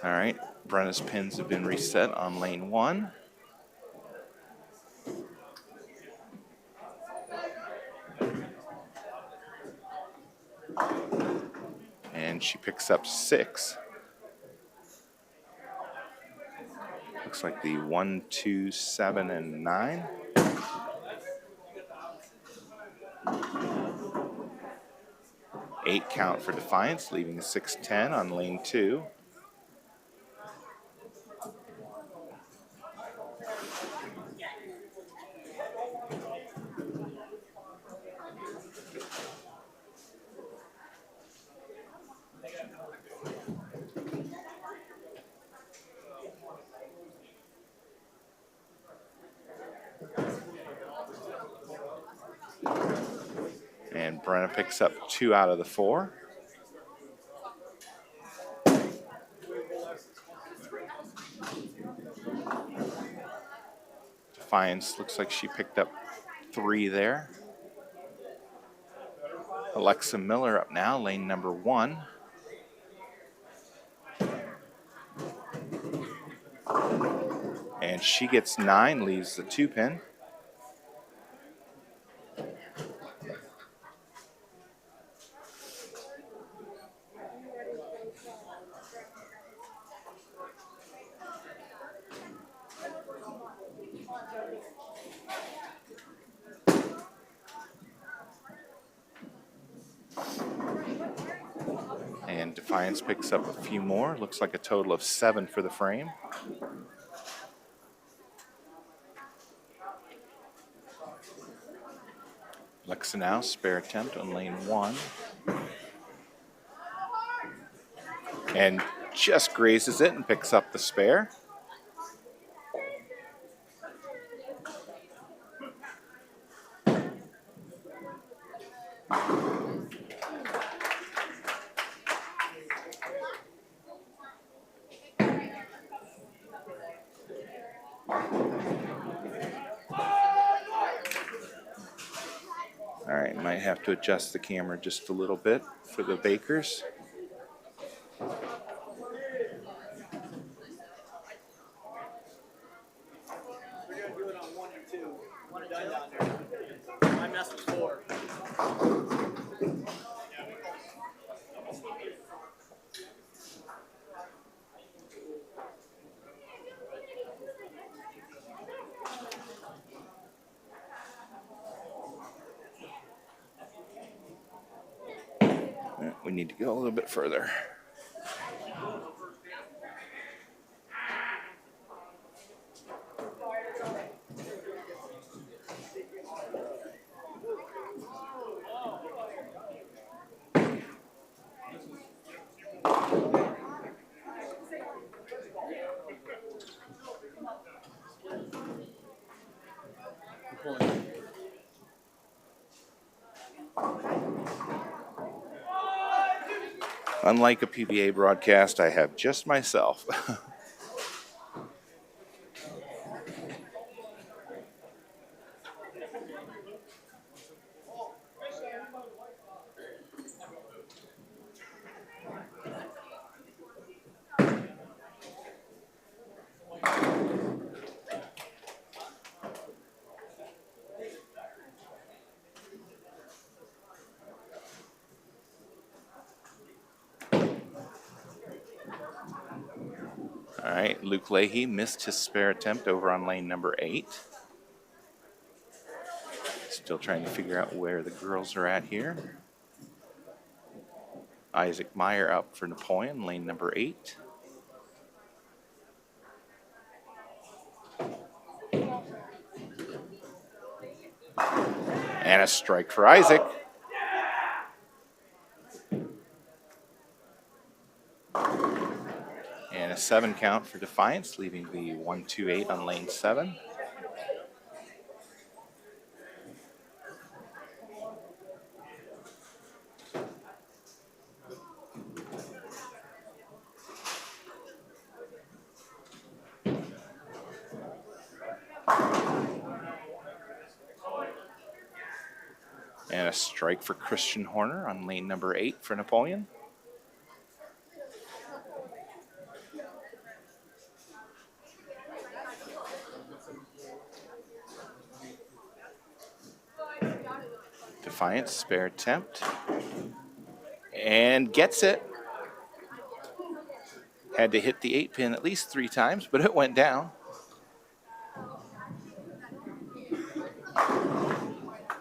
All right, Brenna's pins have been reset on lane 1. And she picks up 6. Looks like the 1, 2, 7, and 9. Eight count for Defiance, leaving a 6-10 on lane 2. Runner picks up 2 out of the 4. Defiance looks like she picked up 3 there. Alexa Miller up now, lane number 1. And she gets 9, leaves the 2-pin. And Defiance picks up a few more. Looks like a total of 7 for the frame. Alexa now, spare attempt on lane 1. And just grazes it and picks up the spare. All right, might have to adjust the camera just a little bit for the Bakers. We need to go a little bit further. Unlike a PBA broadcast, I have just myself. All right, Luke Leahy missed his spare attempt over on lane number 8. Still trying to figure out where the girls are at here. Isaac Meyer up for Napoleon, lane number 8. And a strike for Isaac. And a 7 count for Defiance, leaving the 1-2-8 on lane 7. And a strike for Christian Horner on lane number 8 for Napoleon. Defiance, spare attempt. And gets it. Had to hit the 8-pin at least 3 times, but it went down.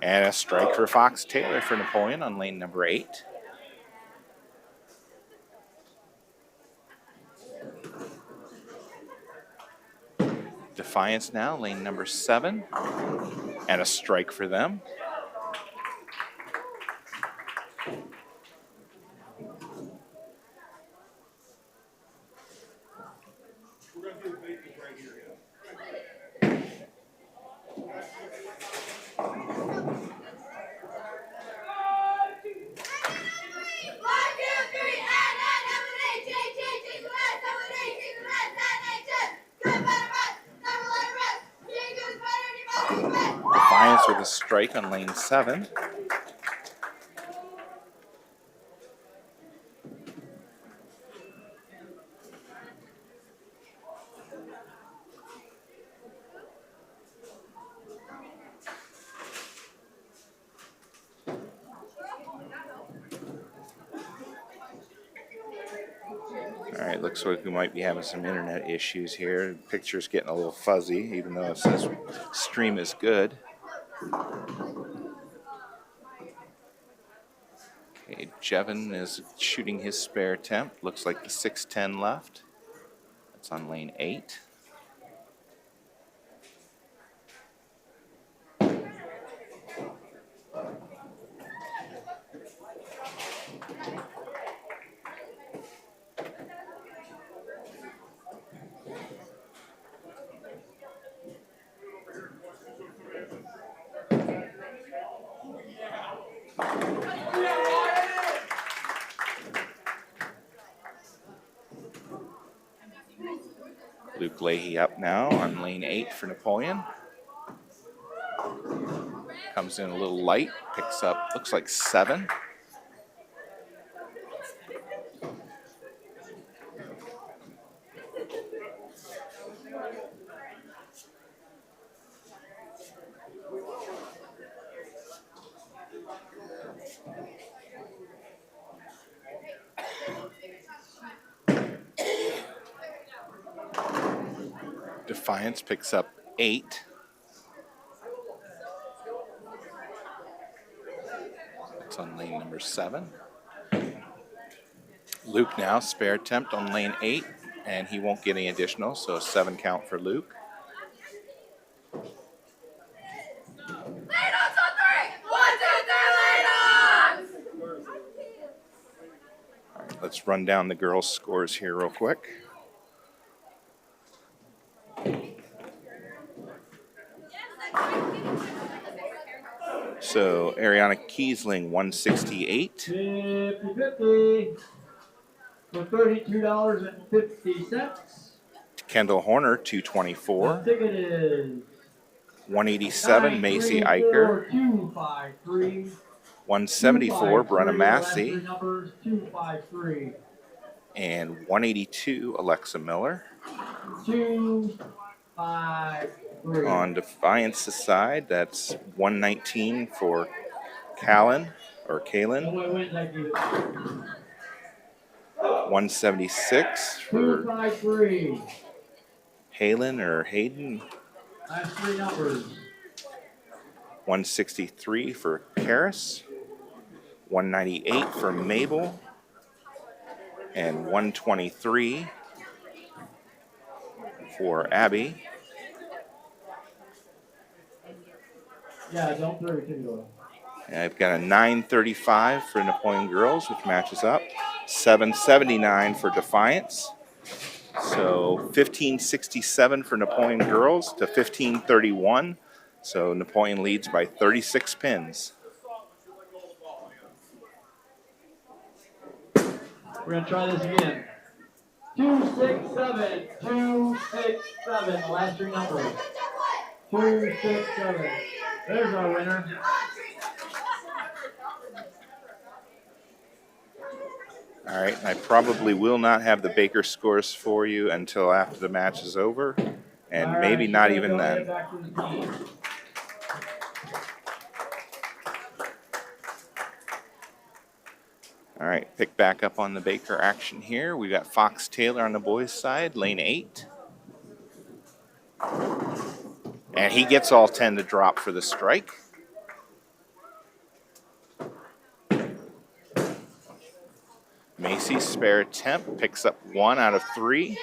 And a strike for Fox Taylor for Napoleon on lane number 8. Defiance now, lane number 7. And a strike for them. for the strike on lane 7. All right, looks like we might be having some internet issues here. The picture's getting a little fuzzy, even though it says stream is good. Okay, Jevin is shooting his spare attempt. Looks like the 610 left. That's on lane 8. Luke Leahy up now on lane 8 for Napoleon. Comes in a little light, picks up, looks like 7. Defiance picks up 8. It's on lane number 7. Luke now, spare attempt on lane 8, and he won't get any additional, so a 7 count for Luke. All right, let's run down the girls' scores here real quick. So Ariana Kiesling, 168. 50-50 for $32.50. Kendall Horner, 224. The ticket is 187, Macy Eicher. 253. 174, Brenna Massey. Numbers 253. And 182, Alexa Miller. 253. On Defiance's side, that's 119 for Kalen. 176 for 253. Hayden. Last 3 numbers. 163 for Karis. 198 for Mabel. And 123 for Abby. Yeah, don't throw your ticket. And I've got a 935 for Napoleon girls, which matches up. 779 for Defiance. So 1567 for Napoleon girls to 1531. So Napoleon leads by 36 pins. We're going to try this again. 267, 267, the last 3 numbers. 267. There's our winner. All right, I probably will not have the Baker scores for you until after the match is over, and right, maybe not even then. Back to the team. All right, pick back up on the Baker action here. We got Fox Taylor on the boys' side, lane 8. And he gets all 10 to drop for the strike. Macy's spare attempt picks up 1 out of 3.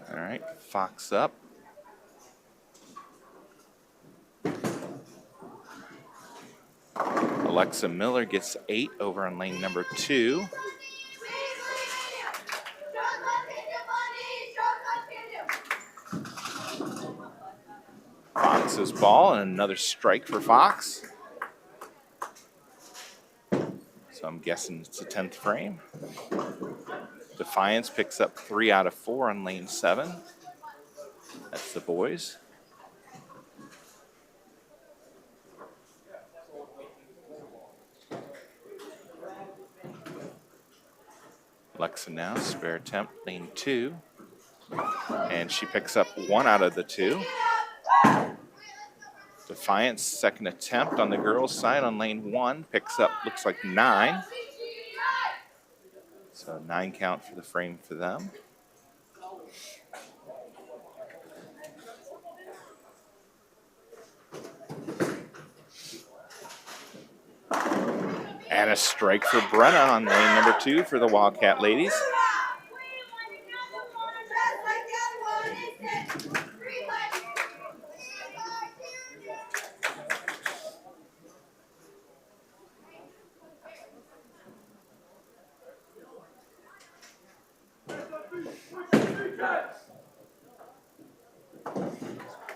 All right, Fox up. Alexa Miller gets 8 over on lane number 2. Fox's ball and another strike for Fox. So So I'm guessing it's the 10th frame. Defiance picks up 3 out of 4 on lane 7. That's the boys. Lexa now, spare attempt, lane 2. And she picks up 1 out of the 2. Defiance, second attempt on the girls' side on lane 1, picks up, looks like 9. So 9 count for the frame for them. And a strike for Brenna on lane number 2 for the Wildcat ladies.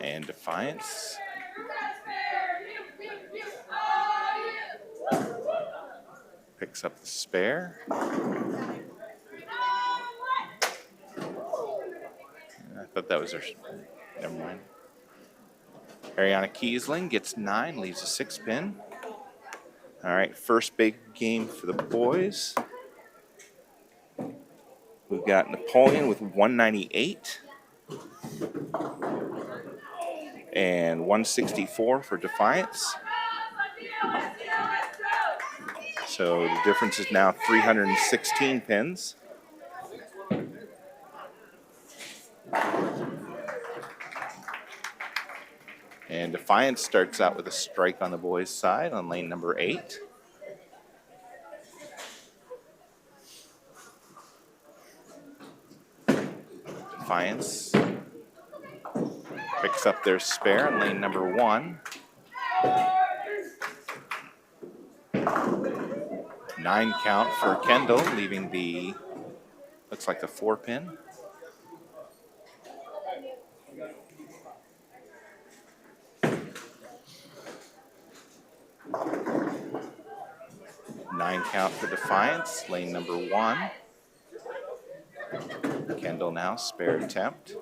And Defiance picks up the spare. I thought that was her. Never mind. Ariana Kiesling gets 9, leaves a 6 pin. All right, first big game for the boys. We've got Napoleon with 198 and 164 for Defiance. So the difference is now 316 pins. And Defiance starts out with a strike on the boys' side on lane number 8. Defiance picks up their spare on lane number 1. 9 count for Kendall, leaving the, looks like the 4 pin. Nine count for Defiance, lane number 1. Kendall now, spare attempt.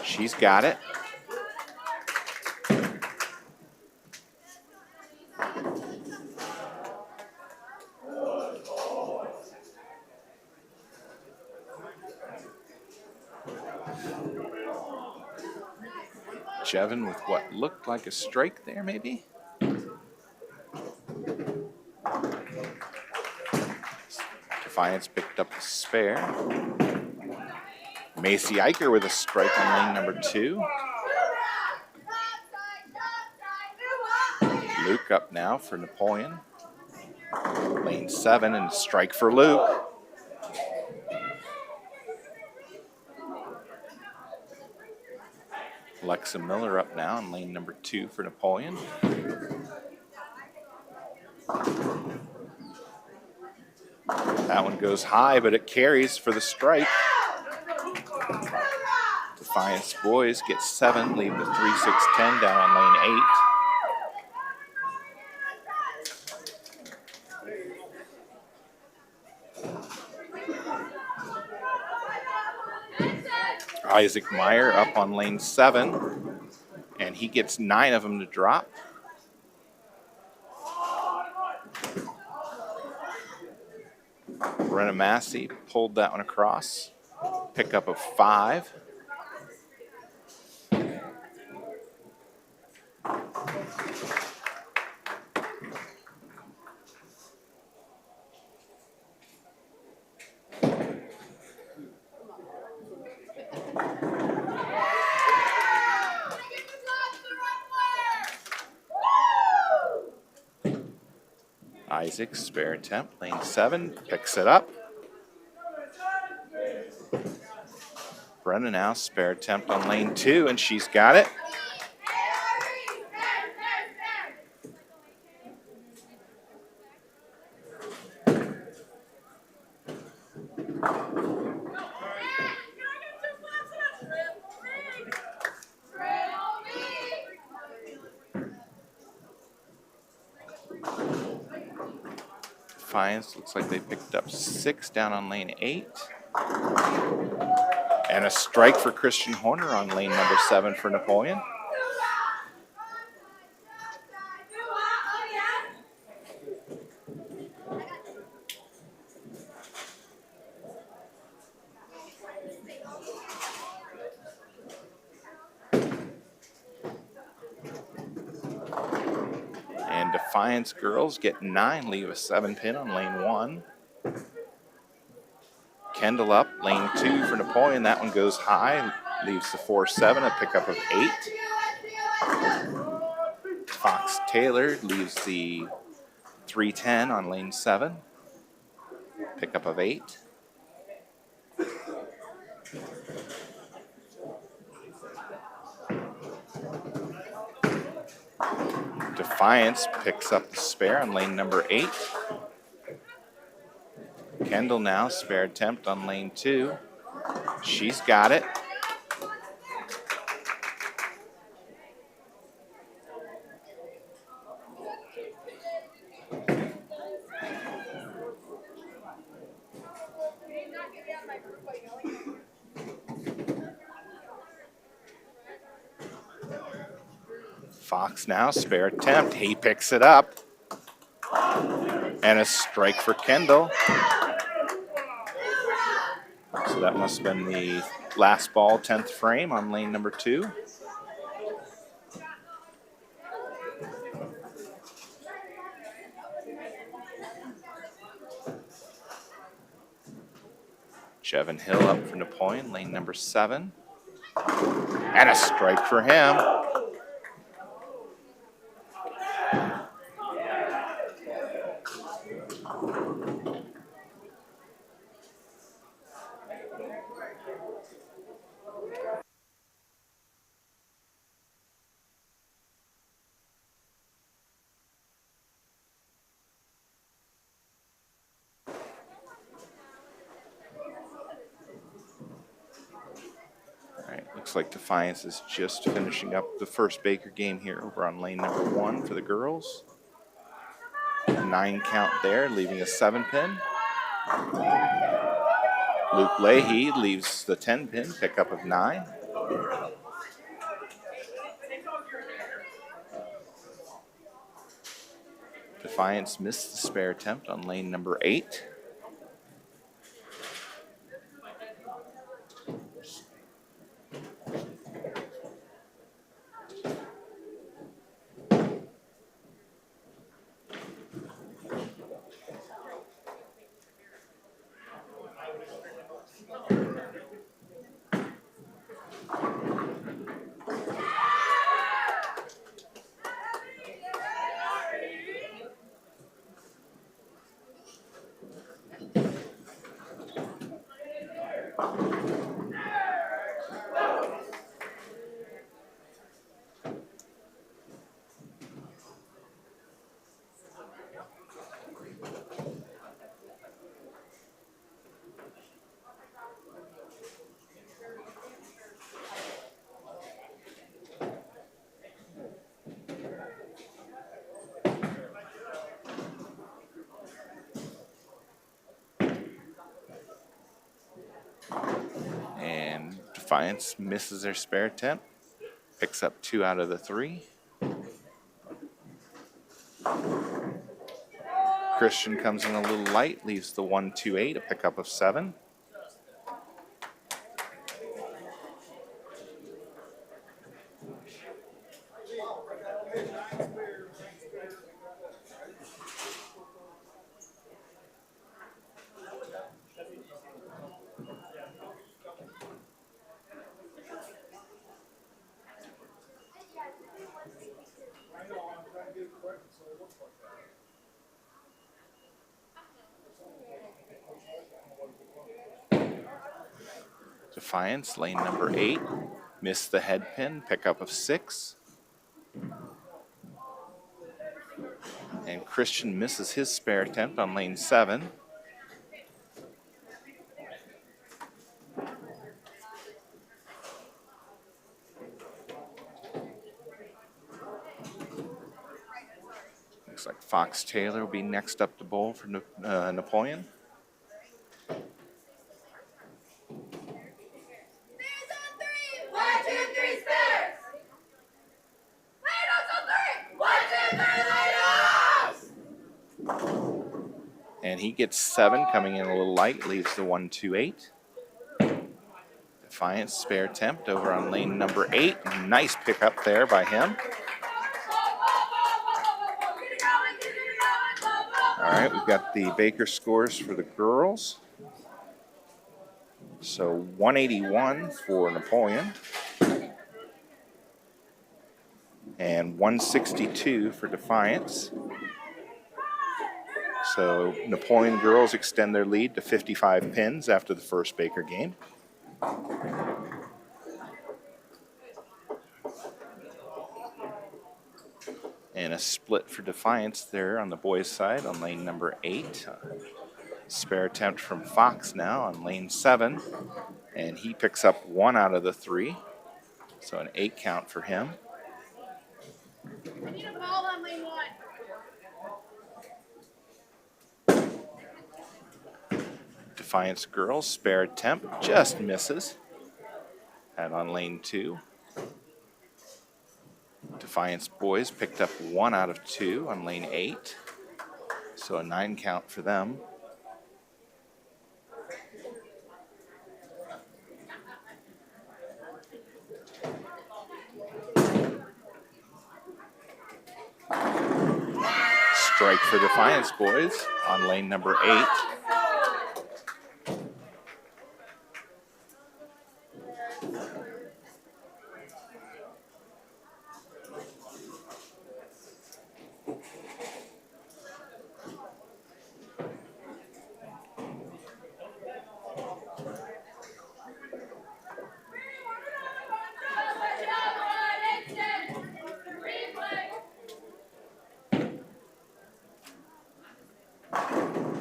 She's got it. Jevin with what looked like a strike there, maybe? Defiance picked up the spare. Macy Eicher with a strike on lane number 2. Luke up now for Napoleon. Lane 7 and a strike for Luke. Alexa Miller up now in lane number 2 for Napoleon. That one goes high, but it carries for the strike. Defiance boys get 7, leave the 3-6-10 down on lane 8. Isaac Meyer up on lane 7, and he gets 9 of them to drop. Brenna Massey pulled that one across. Pickup of 5. Isaac, spare attempt, lane 7, picks it up. Brenna now, spare attempt on lane 2, and she's got it. Defiance looks like they picked up 6 down on lane 8. And a strike for Christian Horner on lane number 7 for Napoleon. And Defiance girls get 9, leave a 7 pin on lane 1. Kendall up, lane 2 for Napoleon. That one goes high, leaves the 4-7, a pickup of 8. Fox Taylor leaves the 3-10 on lane 7, pickup of 8. Defiance picks up the spare on lane number 8. Kendall now, spare attempt on lane 2. She's got it. Fox now, spare attempt. He picks it up. And a strike for Kendall. So that must have been the last ball, 10th frame on lane number 2. Jevin Hill up for Napoleon, lane number 7. And a strike for him. Looks like Defiance is just finishing up the first Baker game here over on lane number 1 for the girls. 9 count there, leaving a 7 pin. Luke Leahy leaves the 10 pin, pickup of 9. Defiance missed the spare attempt on lane number 8. And Defiance misses their spare attempt, picks up 2 out of the 3. Christian comes in a little light, leaves the 1-2-8, a pickup of 7. Defiance, lane number 8, missed the head pin, pickup of 6. And Christian misses his spare attempt on lane 7. Looks like Fox Taylor will be next up to bowl for Napoleon. And he gets 7, coming in a little light, leaves the 1-2-8. Defiance spare attempt over on lane number 8. Nice pickup there by him. All right, we've got the Baker scores for the girls. So 181 for Napoleon and 162 for Defiance. So Napoleon girls extend their lead to 55 pins after the first Baker game. And a split for Defiance there on the boys' side on lane number 8. Spare attempt from Fox now on lane 7. And he picks up 1 out of the 3. So an 8 count for him. I need a ball on lane 1. Defiance girls, spare attempt, just misses. Had on lane 2. Defiance boys picked up 1 out of 2 on lane 8. So a 9 count for them. Strike for Defiance boys on lane number 8.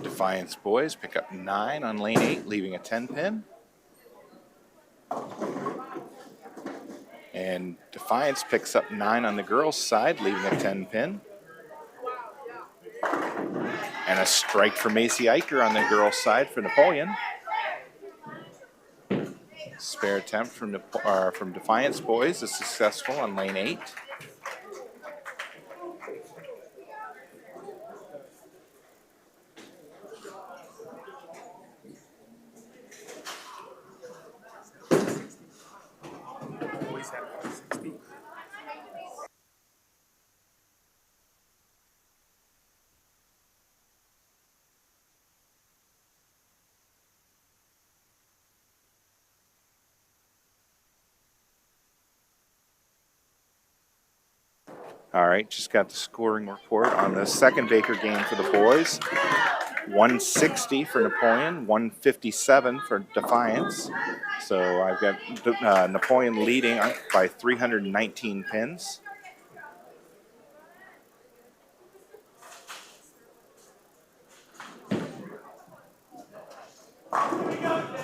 Defiance boys pick up 9 on lane 8, leaving a 10 pin. And Defiance picks up 9 on the girls' side, leaving a 10 pin. And a strike for Macy Eicher on the girls' side for Napoleon. Spare attempt from Defiance boys is successful on lane 8. All right, just got the scoring report on the second Baker game for the boys. 160 for Napoleon, 157 for Defiance. So I've got Napoleon leading by 319 pins.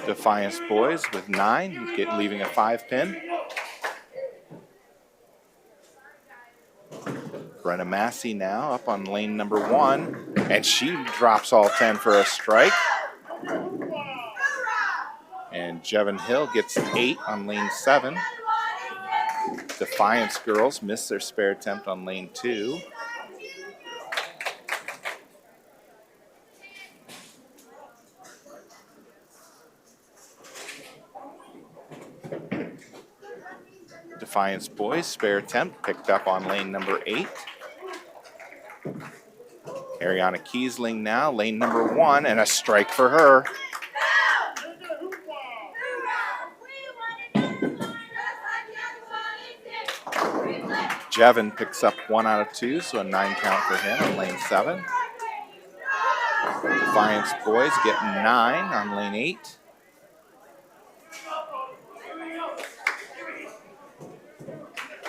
Defiance boys with 9, leaving a 5 pin. Brenna Massey now up on lane number 1, and she drops all 10 for a strike. And Jevin Hill gets 8 on lane 7. Defiance girls miss their spare attempt on lane 2. Defiance boys spare attempt picked up on lane number 8. Ariana Kiesling now, lane number 1, and a strike for her. Jevin picks up 1 out of 2, so a 9 count for him on lane 7. Defiance boys get 9 on lane 8.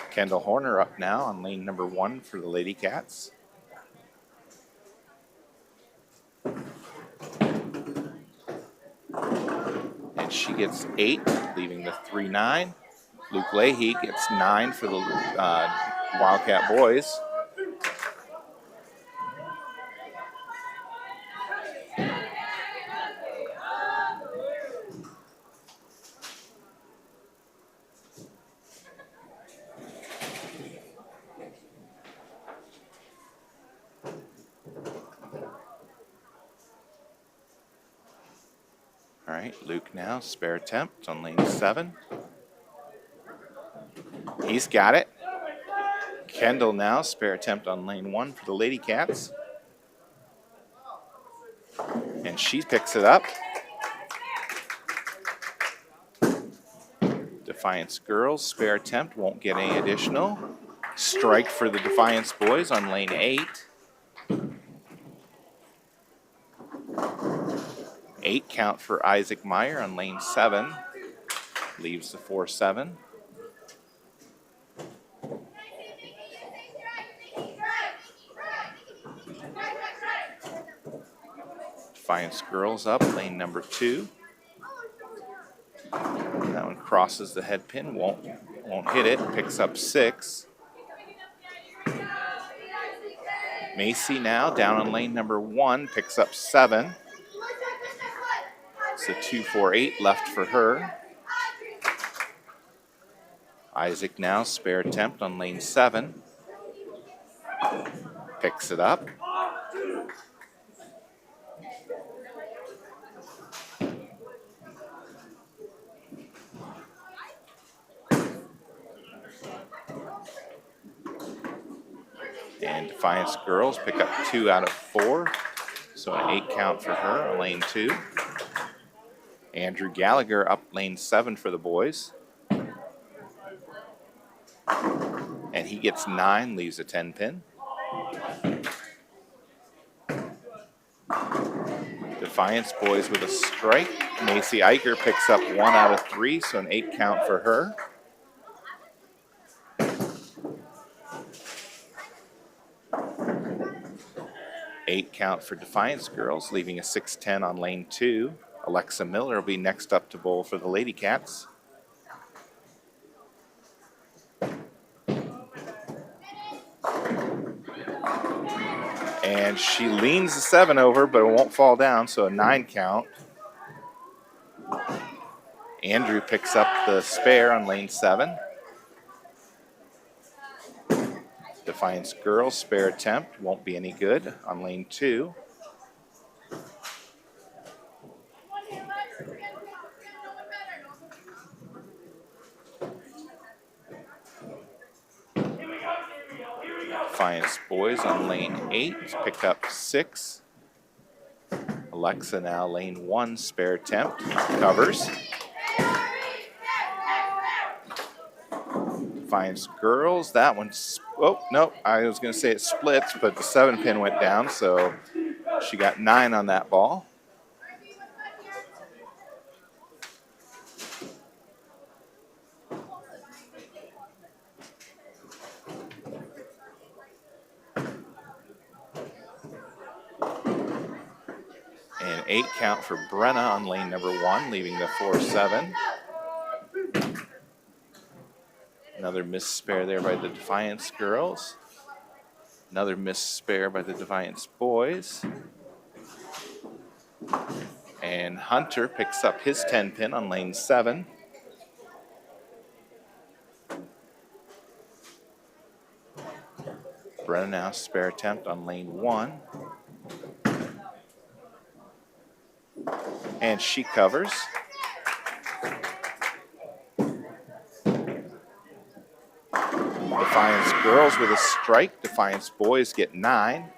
Kendall Horner up now on lane number 1 for the Lady Cats. And she gets 8, leaving the 3-9. Luke Leahy gets 9 for the Wildcat boys. right, Luke now, spare attempt on lane 7. He's got it. Kendall now, spare attempt on lane 1 for the Lady Cats. And she picks it up. Defiance girls, spare attempt, won't get any additional. Strike for the Defiance boys on lane 8. 8 count for Isaac Meyer on lane 7. Leaves the 4-7. Defiance girls up, lane number 2. That one crosses the head pin, won't hit it, picks up 6. Macy now down on lane number 1, picks up 7. It's a 2-4-8 left for her. Isaac now, spare attempt on lane 7. Picks it up. And Defiance girls pick up 2 out of 4. So an 8 count for her on lane 2. Andrew Gallagher up lane 7 for the boys. And he gets 9, leaves a 10 pin. Defiance boys with a strike. Macy Eicher picks up 1 out of 3, so an 8 count for her. Eight count for Defiance girls, leaving a 6-10 on lane 2. Alexa Miller will be next up to bowl for the Lady Cats. And she leans the 7 over, but it won't fall down, so a 9 count. Andrew picks up the spare on lane 7. Defiance girls, spare attempt, won't be any good on lane 2. Defiance boys on lane 8, pick up 6. Alexa now lane 1, spare attempt, covers. Defiance girls, that one's, oh, no, I was going to say it splits, but the 7 pin went down, so she got 9 on that ball. And 8 count for Brenna on lane number 1, leaving the 4-7. Another missed spare there by the Defiance girls. Another missed spare by the Defiance boys. And Hunter picks up his 10 pin on lane 7. Brenna now spare attempt on lane 1. And she covers. Defiance girls with a strike. Defiance boys get 9.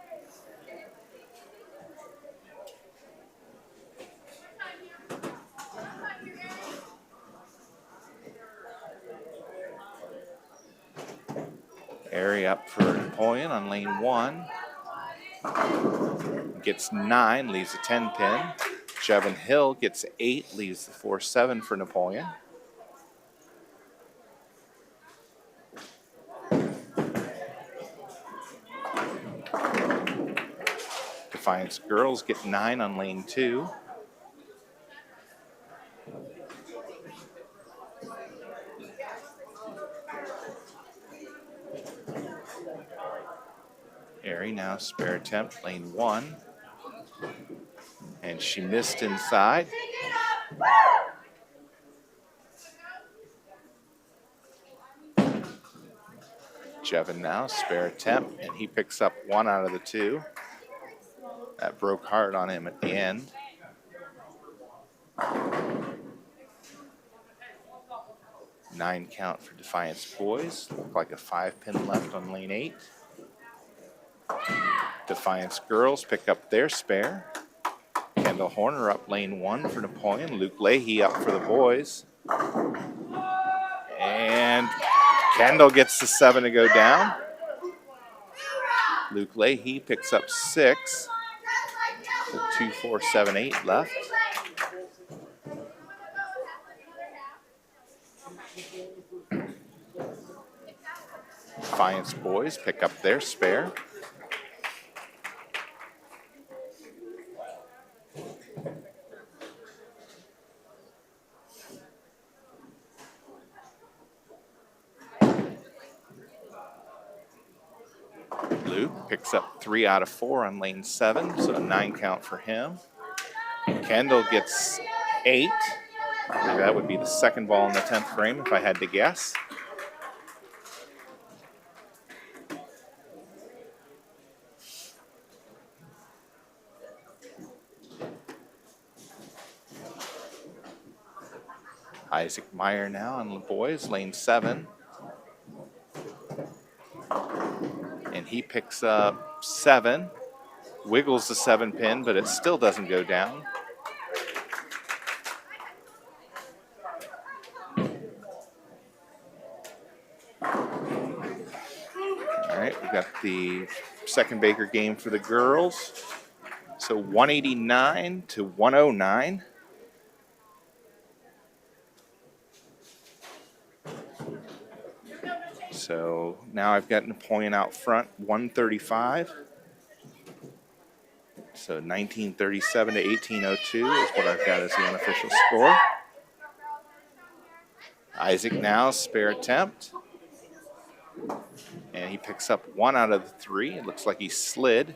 Area up for Napoleon on lane 1. Gets 9, leaves a 10 pin. Jevin Hill gets 8, leaves the 4-7 for Napoleon. Defiance girls get 9 on lane 2. Airy now spare attempt, lane 1. And she missed inside. Jevin now spare attempt, and he picks up 1 out of the 2. That broke hard on him at the end. Nine count for Defiance boys. Look like a 5-pin left on lane 8. Defiance girls pick up their spare. Kendall Horner up lane 1 for Napoleon. Luke Leahy up for the boys. And Kendall gets the 7 to go down. Luke Leahy picks up 6 with 2, 4, 7, 8 left. Defiance boys pick up their spare. Luke picks up 3 out of 4 on lane 7, so a 9 count for him. Kendall gets 8. That would be the second ball in the 10th frame if I had to guess. Isaac Meyer now on the boys, lane 7. And he picks up 7. Wiggles the 7-pin, but it still doesn't go down. All right, we've got the second Baker game for the girls. So 189 to 109. So now I've got Napoleon out front, 135. So 1937 to 1802 is what I've got as the unofficial score. Isaac now, spare attempt. And he picks up 1 out of the 3. It looks like he slid.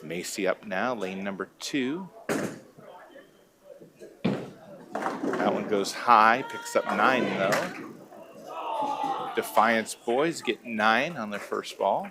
Macy up now, lane number 2. That one goes high, picks up 9 though. Defiance boys get 9 on their first ball.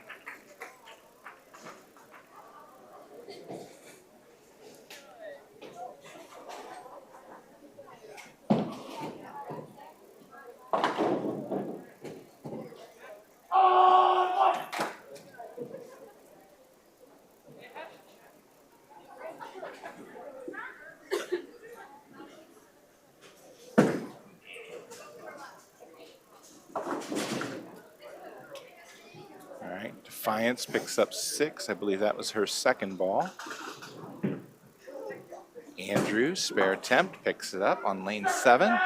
All right, Defiance picks up 6. I believe that was her second ball. Andrews, spare attempt, picks it up on lane 7.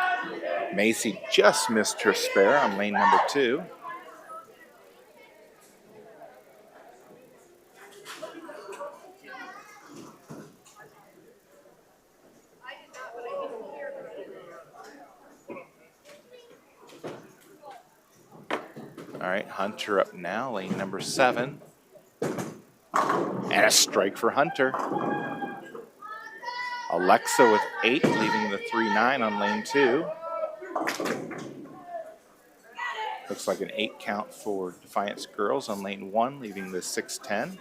Macy just missed her spare on lane number 2. All right, Hunter up now, lane number 7. And a strike for Hunter. Alexa with 8, leaving the 3-9 on lane 2. Looks like an 8 count for Defiance girls on lane 1, leaving the 6-10.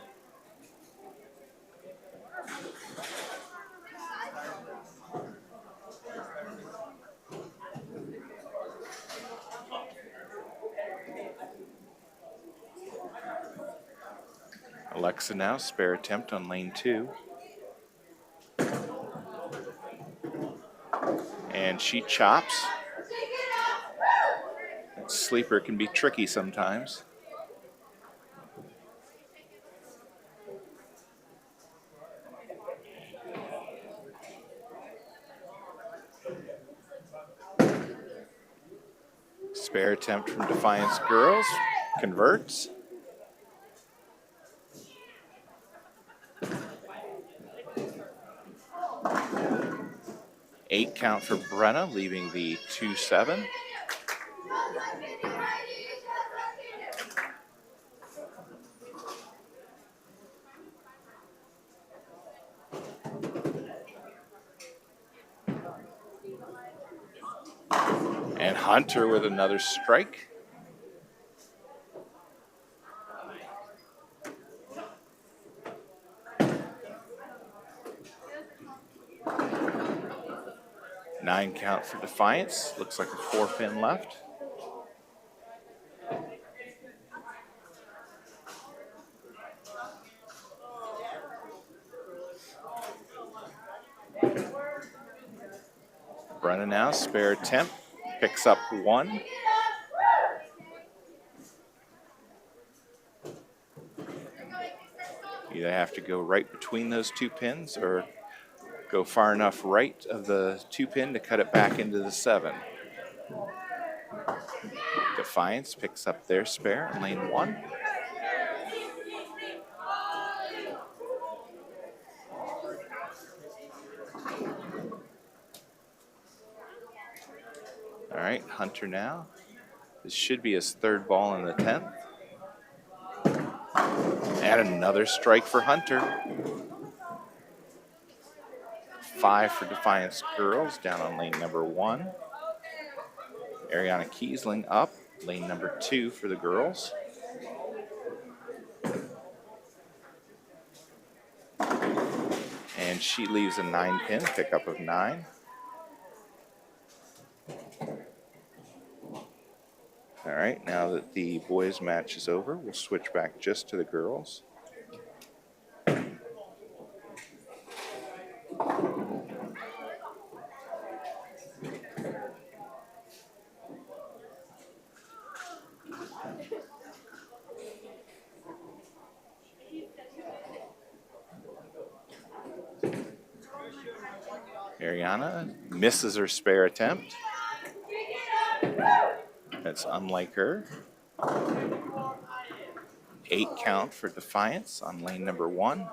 Alexa now, spare attempt on lane 2. And she chops. That sleeper can be tricky sometimes. Spare attempt from Defiance girls, converts. Eight count for Brenna, leaving the 2-7. And Hunter with another strike. 9 count for Defiance. Looks like a 4-pin left. Brenna now, spare attempt, picks up 1. You either have to go right between those 2 pins or go far enough right of the 2-pin to cut it back into the 7. Defiance picks up their spare in lane 1. All right, Hunter now. This should be his 3rd ball in the 10th. And another strike for Hunter. 5 for Defiance girls down on lane number 1. Ariana Kiesling up, lane number 2 for the girls. And she leaves a 9-pin, pickup of 9. All right, now that the boys match is over, we'll switch back just to the girls. Ariana misses her spare attempt. That's unlike her. 8 count for Defiance on lane number 1.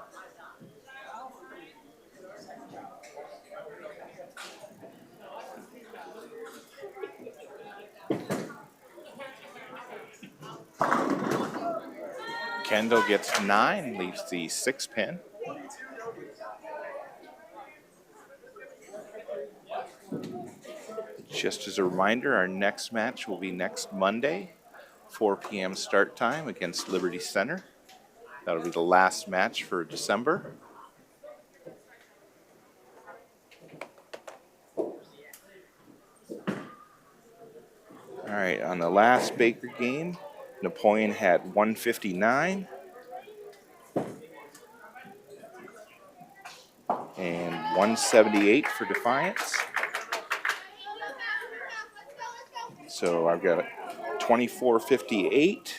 Kendall gets 9, leaves the 6-pin. Just as a reminder, our next match will be next Monday, 4 p.m. start time against Liberty Center. That'll be the last match for December. All right, on the last Baker game, Napoleon had 159 and 178 for Defiance. So I've got 2458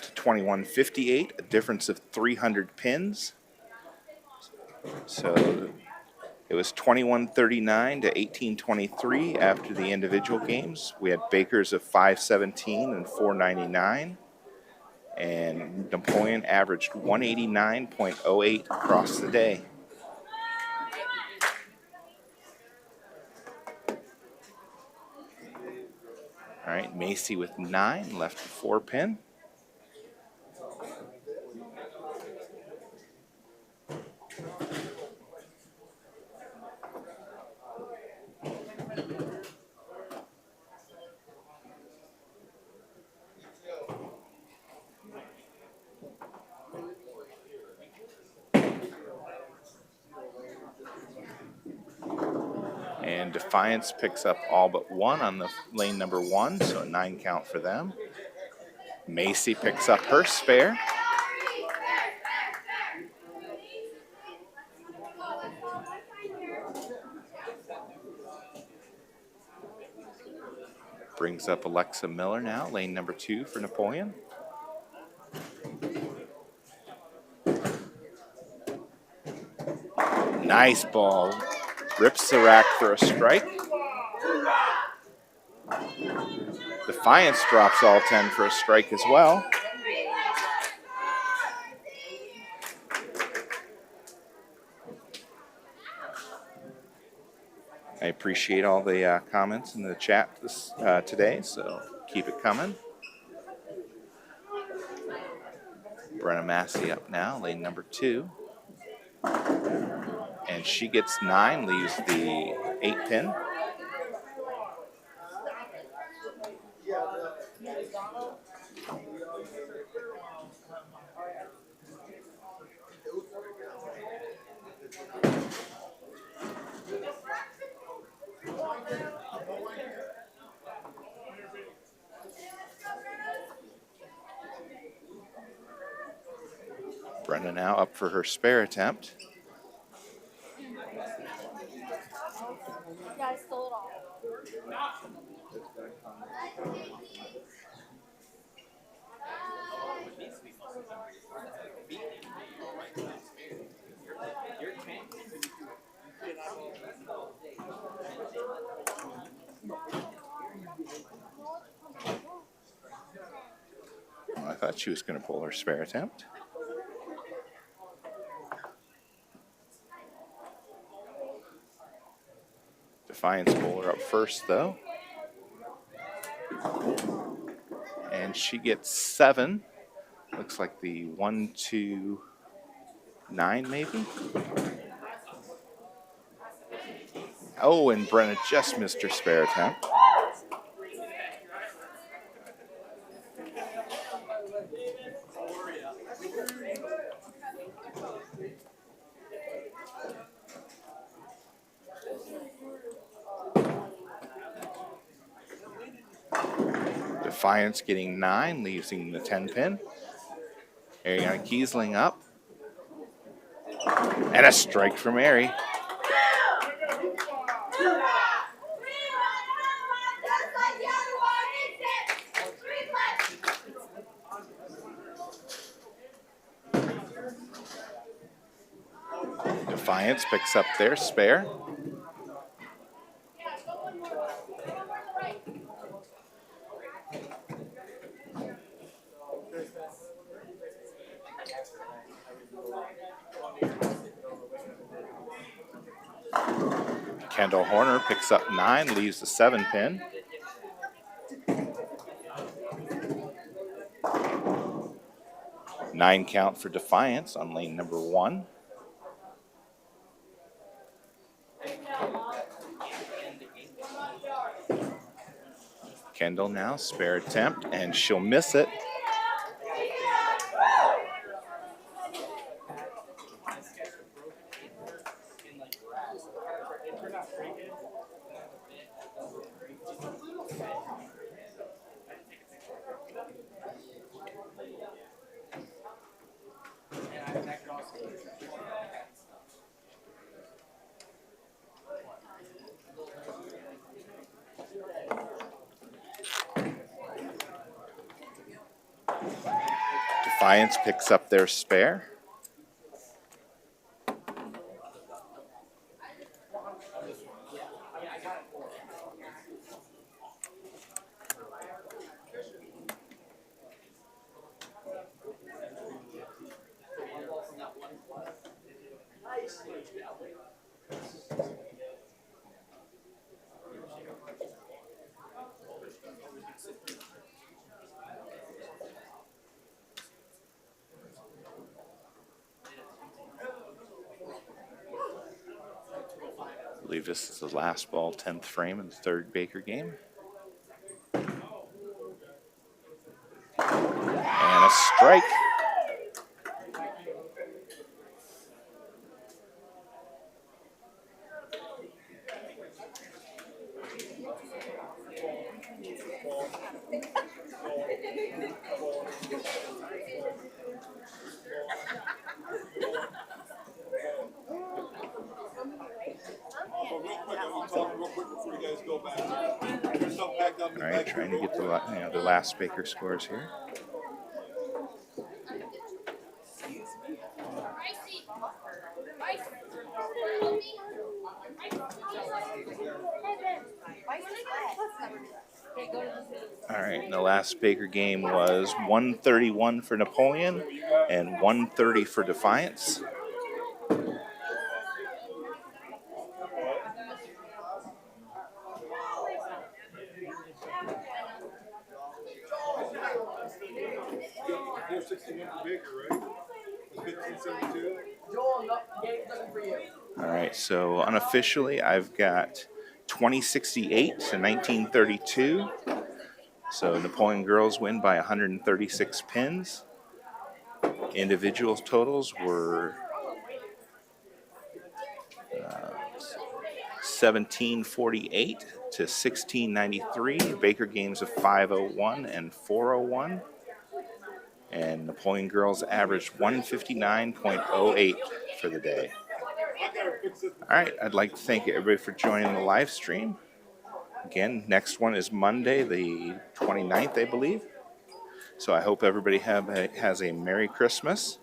to 2158, a difference of 300 pins. So it was 2139 to 1823 after the individual games. We had Bakers of 517 and 499. And Napoleon averaged 189.08 across the day. All right, Macy with 9, left the 4-pin. And Defiance picks up all but 1 on the lane number 1, so a 9 count for them. Macy picks up her spare. Brings up Alexa Miller now, lane number 2 for Napoleon. Nice ball. Rips the rack for a strike. Defiance drops all 10 for a strike as well. I appreciate all the comments in the chat today, so keep it coming. Brenna Massey up now, lane number 2. And she gets 9, leaves the 8-pin. Mona now up for her spare attempt. Yeah, I stole it all. Well, I thought she was going to pull her spare attempt. Defiance bowler up first, though. And she gets 7. Looks like the 1, 2, 9 maybe. Oh, and Brenna just missed her spare attempt. Defiance getting 9, leaving the 10 pin. Ariana Kiesling up. And a strike from Ari. Defiance picks up their spare. Kendall Horner picks up 9, leaves the 7 pin. Nine count for Defiance on lane number 1. Kendall now, spare attempt, and she'll miss it. Defiance picks up their spare. I believe this is the last ball, 10th frame in the third Baker game. And a strike. All right, trying to get the last Baker scores here. All right, and the last Baker game was 131 for Napoleon and 130 for Defiance. All right, so unofficially, I've got 2068 to 1932. So Napoleon girls win by 136 pins. Individual totals were 1748 to 1693. Baker games of 501 and 401. And Napoleon girls averaged 159.08 for the day. All right, I'd like to thank everybody for joining the live stream. Again, next one is Monday, the 29th, I believe. So I hope everybody has a Merry Christmas.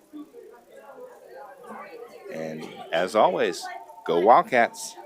And as always, go Wildcats.